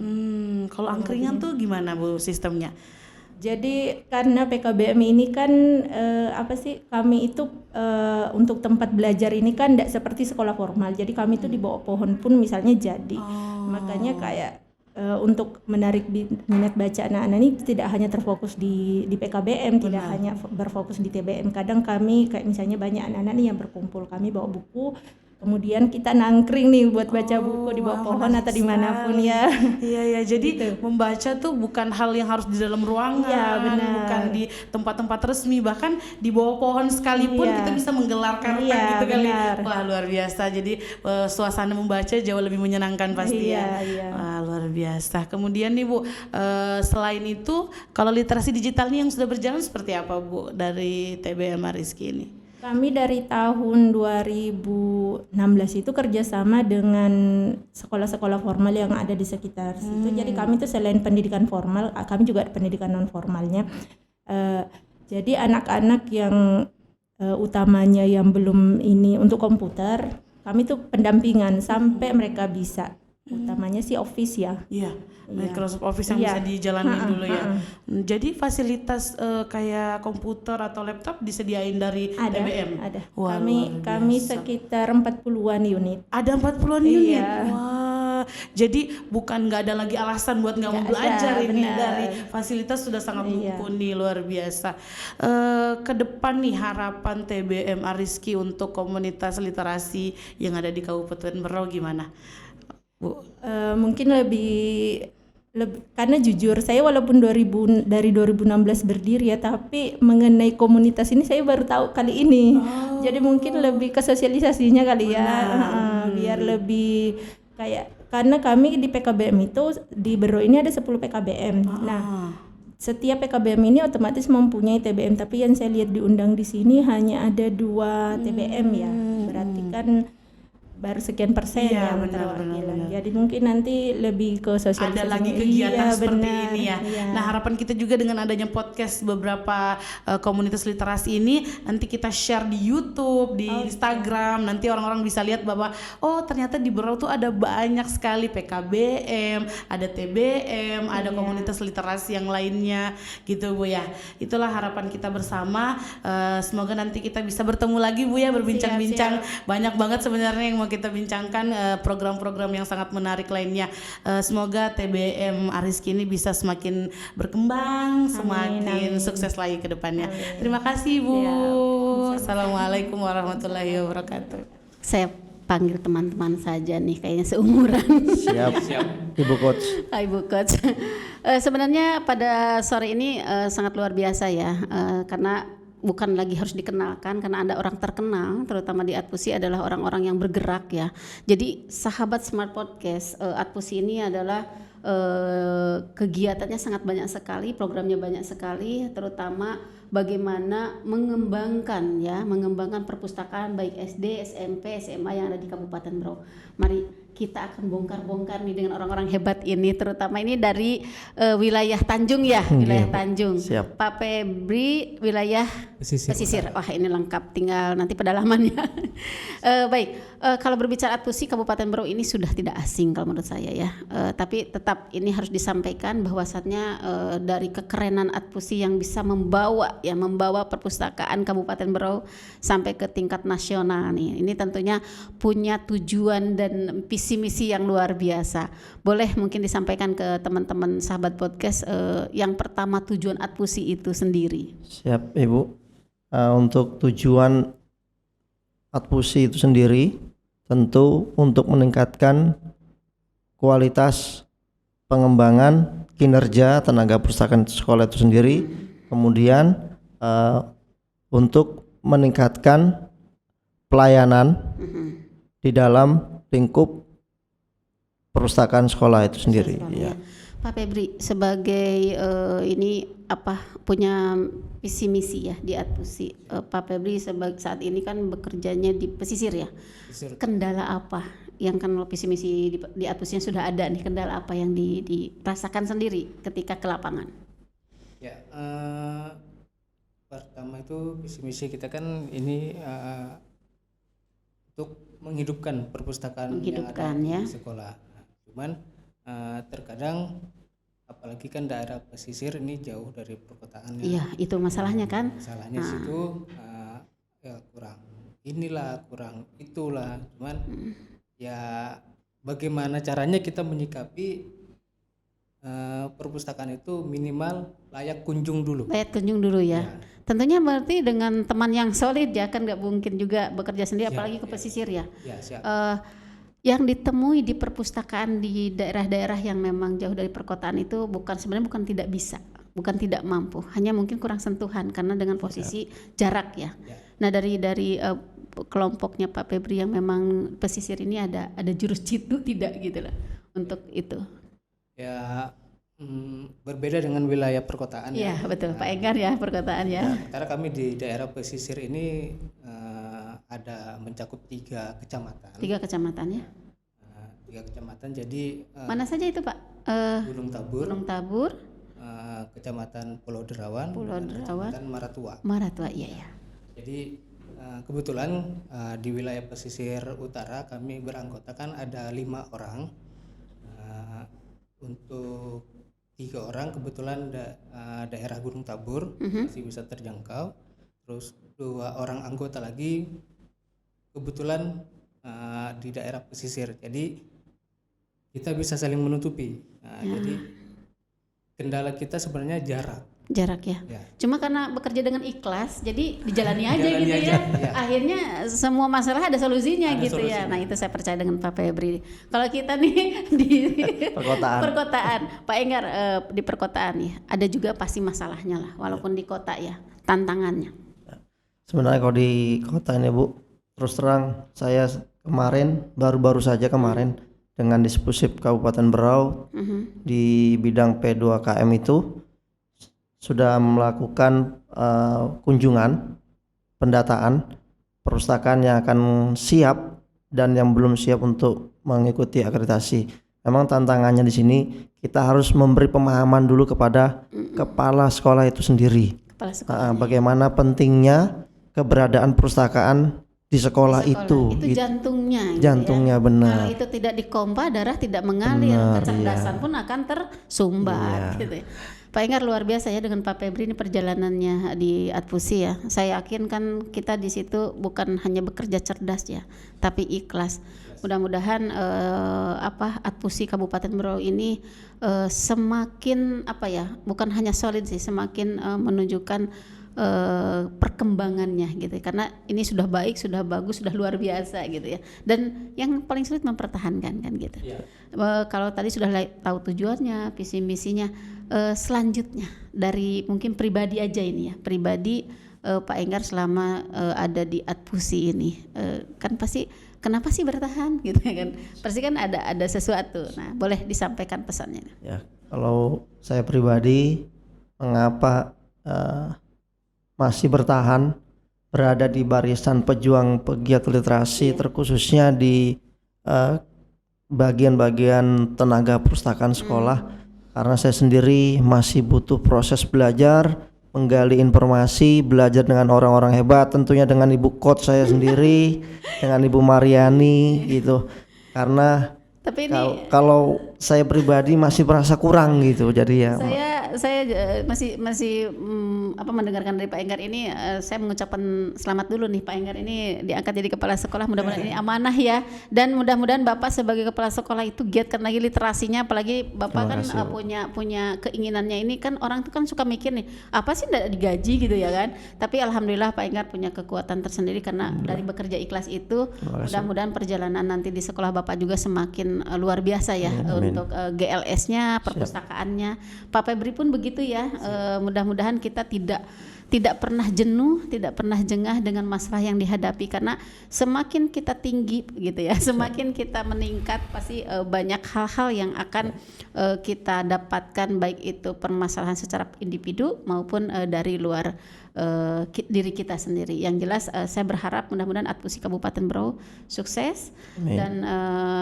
Kalau angkringan tuh gimana Bu sistemnya?
Jadi karena PKBM ini kan kami itu untuk tempat belajar ini kan tidak seperti sekolah formal. Jadi kami itu di bawah pohon pun misalnya jadi. Makanya kayak untuk menarik minat baca anak-anak ini tidak hanya terfokus di PKBM, tidak hanya berfokus di TBM. Kadang kami kayak misalnya banyak anak-anak nih yang berkumpul, kami bawa buku, kemudian kita nangkring nih buat baca buku di bawah pohon atau dimanapun ya.
Iya, jadi membaca tuh bukan hal yang harus di dalam ruangan, bukan di tempat-tempat resmi, bahkan di bawah pohon sekalipun kita bisa menggelar karpet gitu kali. Wah, luar biasa. Jadi suasana membaca jauh lebih menyenangkan pasti ya. Wah, luar biasa. Kemudian nih Bu, selain itu kalau literasi digital nih yang sudah berjalan seperti apa Bu dari TBM Ariski ini?
Kami dari tahun 2016 itu kerjasama dengan sekolah-sekolah formal yang ada di sekitar situ. Jadi kami itu selain pendidikan formal, kami juga ada pendidikan non formalnya. Jadi anak-anak yang utamanya yang belum ini untuk komputer, kami tuh pendampingan sampai mereka bisa. Utamanya sih Office ya.
Iya, Microsoft Office yang bisa dijalanin dulu ya. Jadi fasilitas kayak komputer atau laptop disediain dari TBM?
Ada.
Wah,
Kami sekitar 40-an unit.
Ada 40-an unit? Wah, jadi bukan nggak ada lagi alasan buat nggak mau belajar ini, dari fasilitas sudah sangat mumpuni, luar biasa. Ke depan nih harapan TBM Ariski untuk komunitas literasi yang ada di Kabupaten Berau gimana Bu?
Mungkin lebih karena jujur saya walaupun dari 2016 berdiri ya, tapi mengenai komunitas ini saya baru tahu kali ini. Jadi mungkin lebih ke sosialisasinya kali ya, biar lebih kayak, karena kami di PKBM itu di Berau ini ada 10 PKBM. Nah, setiap PKBM ini otomatis mempunyai TBM, tapi yang saya lihat diundang di sini hanya ada 2 TBM ya. Berarti kan baru sekian persen
Iya,
yang
benar,
terwakilan. Jadi mungkin nanti lebih ke sosialisasi.
Ada lagi kegiatan seperti
benar,
ini ya.
iya.
Nah, harapan kita juga dengan adanya podcast beberapa komunitas literasi ini, nanti kita share di YouTube, di Instagram, nanti orang-orang bisa lihat bahwa oh ternyata di Berau tuh ada banyak sekali PKBM, ada TBM, ada komunitas literasi yang lainnya gitu Bu ya. Itulah harapan kita bersama. Semoga nanti kita bisa bertemu lagi Bu ya, berbincang-bincang. Banyak banget sebenarnya yang mau kita bincangkan, program-program yang sangat menarik lainnya. Semoga TBM Ariski ini bisa semakin berkembang, semakin sukses lagi ke depannya. Terima kasih Bu. Assalamualaikum warahmatullahi wabarakatuh.
Saya panggil teman-teman saja nih, kayaknya seumuran.
Siap, Ibu Coach.
Ibu Coach. Sebenarnya pada sore ini sangat luar biasa ya, karena bukan lagi harus dikenalkan, karena ada orang terkenal, terutama di Atpusi adalah orang-orang yang bergerak ya. Jadi sahabat Smart Podcast, Atpusi ini adalah kegiatannya sangat banyak sekali, programnya banyak sekali, terutama bagaimana mengembangkan perpustakaan baik SD, SMP, SMA yang ada di Kabupaten Berau. Mari kita akan bongkar-bongkar nih dengan orang-orang hebat ini, terutama ini dari wilayah Tanjung ya, wilayah Tanjung.
Siap.
Pak Febri wilayah pesisir. Wah ini lengkap, tinggal nanti pedalamannya. Baik, kalau berbicara Atpusi Kabupaten Berau ini sudah tidak asing kalau menurut saya ya. Tapi tetap ini harus disampaikan bahwasannya dari kekerenan Atpusi yang bisa membawa perpustakaan Kabupaten Berau sampai ke tingkat nasional nih. Ini tentunya punya tujuan dan visi misi yang luar biasa. Boleh mungkin disampaikan ke teman-teman sahabat podcast yang pertama tujuan Atpusi itu sendiri.
Siap Ibu. Untuk tujuan Atpusi itu sendiri tentu untuk meningkatkan kualitas pengembangan kinerja tenaga perpustakaan sekolah itu sendiri, kemudian untuk meningkatkan pelayanan di dalam lingkup perpustakaan sekolah itu sendiri. Ya.
Pak Febri sebagai ini punya visi misi ya di Atpusi. Pak Febri saat ini kan bekerjanya di pesisir ya. Kendala apa yang kan visi misi di Atpusi yang sudah ada nih, kendala apa yang dirasakan sendiri ketika ke lapangan?
Ya, pertama itu visi misi kita kan ini untuk menghidupkan perpustakaan yang ada di sekolah. Cuman terkadang apalagi kan daerah pesisir ini jauh dari perkotaan.
Iya, itu masalahnya kan.
Masalahnya situ ya kurang itulah. Cuman ya bagaimana caranya kita menyikapi perpustakaan itu minimal layak kunjung dulu.
Layak kunjung dulu ya. Tentunya berarti dengan teman yang solid ya, kan nggak mungkin juga bekerja sendiri apalagi ke pesisir ya.
Siap.
Yang ditemui di perpustakaan di daerah-daerah yang memang jauh dari perkotaan itu sebenarnya bukan tidak bisa, bukan tidak mampu, hanya mungkin kurang sentuhan karena dengan posisi jarak ya. Nah dari kelompoknya Pak Febri yang memang pesisir ini ada jurus jitu tidak gitu lah untuk itu.
Ya berbeda dengan wilayah perkotaan
ya. Iya betul, Pak Enggar ya perkotaan ya.
Karena kami di daerah pesisir ini ada mencakup 3 kecamatan.
3 kecamatan ya.
3 kecamatan jadi
mana saja itu Pak?
Gunung Tabur, Kecamatan Pulau Derawan, Kecamatan
Maratua iya.
Jadi kebetulan di wilayah pesisir utara kami beranggotakan ada 5 orang. Untuk 3 orang kebetulan daerah Gunung Tabur masih bisa terjangkau. Terus 2 orang anggota lagi kebetulan di daerah pesisir. Jadi kita bisa saling menutupi. Jadi kendala kita sebenarnya jarak
ya. Cuma karena bekerja dengan ikhlas jadi dijalani aja gitu ya. Akhirnya semua masalah ada solusinya gitu ya. Nah itu saya percaya dengan Pak Febri. Kalau kita nih di perkotaan Pak Enggar di perkotaan ya ada juga pasti masalahnya lah walaupun di kota ya tantangannya.
Sebenarnya kalau di kota ini Bu, terus terang saya baru saja kemarin dengan Dispusip Kabupaten Berau di bidang P2KM itu sudah melakukan kunjungan pendataan perpustakaan yang akan siap dan yang belum siap untuk mengikuti akreditasi. Memang tantangannya di sini kita harus memberi pemahaman dulu kepada kepala sekolah itu sendiri. Bagaimana pentingnya keberadaan perpustakaan di sekolah itu.
Itu jantungnya.
Jantungnya benar.
Kalau itu tidak dikompa, darah tidak mengalir, kecerdasan pun akan tersumbat. Gitu ya. Pak Enggar luar biasa ya dengan Pak Febri ini perjalanannya di Adpusi ya. Saya yakin kan kita di situ bukan hanya bekerja cerdas ya, tapi ikhlas. Mudah-mudahan Adpusi Kabupaten Berau ini semakin bukan hanya solid sih, semakin menunjukkan perkembangannya gitu, karena ini sudah baik, sudah bagus, sudah luar biasa gitu ya. Dan yang paling sulit mempertahankan kan gitu. Kalau tadi sudah tahu tujuannya, visi misinya, selanjutnya dari mungkin pribadi aja ini ya, pribadi Pak Enggar selama ada di Adpusi ini kan pasti kenapa sih bertahan gitu kan? Pasti kan ada sesuatu. Nah, boleh disampaikan pesannya.
Ya, kalau saya pribadi mengapa masih bertahan berada di barisan pejuang pegiat literasi, terkhususnya di bagian-bagian tenaga perpustakaan sekolah, karena saya sendiri masih butuh proses belajar, menggali informasi, belajar dengan orang-orang hebat, tentunya dengan Ibu Kot saya sendiri, dengan Ibu Mariani gitu. Karena
tapi ini
kalau saya pribadi masih merasa kurang gitu, jadi ya.
Saya masih mendengarkan dari Pak Enggar ini, saya mengucapkan selamat dulu nih Pak Enggar ini diangkat jadi kepala sekolah, mudah-mudahan ini amanah ya, dan mudah-mudahan Bapak sebagai kepala sekolah itu giatkan lagi literasinya, apalagi Bapak kan punya keinginannya ini kan, orang tuh kan suka mikir nih apa sih tidak digaji gitu ya kan, tapi alhamdulillah Pak Enggar punya kekuatan tersendiri karena dari bekerja ikhlas itu, mudah-mudahan perjalanan nanti di sekolah Bapak juga semakin luar biasa ya. Untuk GLS-nya, perpustakaannya, Pak Febri pun begitu ya. Mudah-mudahan kita tidak pernah jenuh, tidak pernah jengah dengan masalah yang dihadapi, karena semakin kita tinggi gitu ya, semakin kita meningkat pasti banyak hal-hal yang akan kita dapatkan, baik itu permasalahan secara individu maupun dari luar diri kita sendiri. Yang jelas saya berharap mudah-mudahan Adpusi Kabupaten Berau sukses. Amin. Dan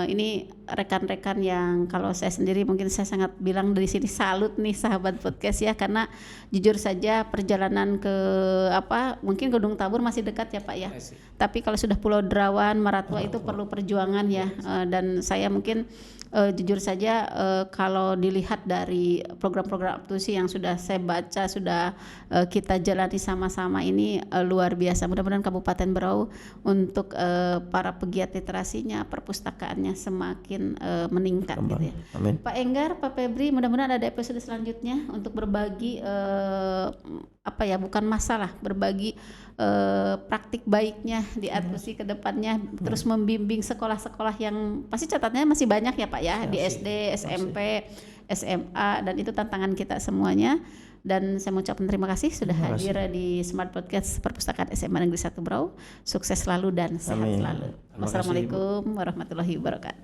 ini rekan-rekan yang kalau saya sendiri mungkin saya sangat bilang dari sini salut nih sahabat podcast ya, karena jujur saja perjalanan ke mungkin Gunung Tabur masih dekat ya Pak ya, tapi kalau sudah Pulau Derawan, Maratua itu perlu perjuangan ya. Dan saya mungkin jujur saja kalau dilihat dari program-program Adpusi yang sudah saya baca, sudah kita jalani sama-sama, ini luar biasa. Mudah-mudahan Kabupaten Berau untuk para pegiat literasinya, perpustakaannya semakin meningkat gitu ya. Amin. Pak Enggar, Pak Febri, mudah-mudahan ada episode selanjutnya untuk berbagi bukan masalah, berbagi praktik baiknya di Adpusi ke depannya, terus membimbing sekolah-sekolah yang pasti catatannya masih banyak ya Pak ya, di SD, SMP, SMA, dan itu tantangan kita semuanya. Dan saya mengucapkan terima kasih sudah hadir di Smart Podcast Perpustakaan SMA Negeri 1 Berau. Sukses selalu dan sehat selalu. Wassalamualaikum warahmatullahi wabarakatuh.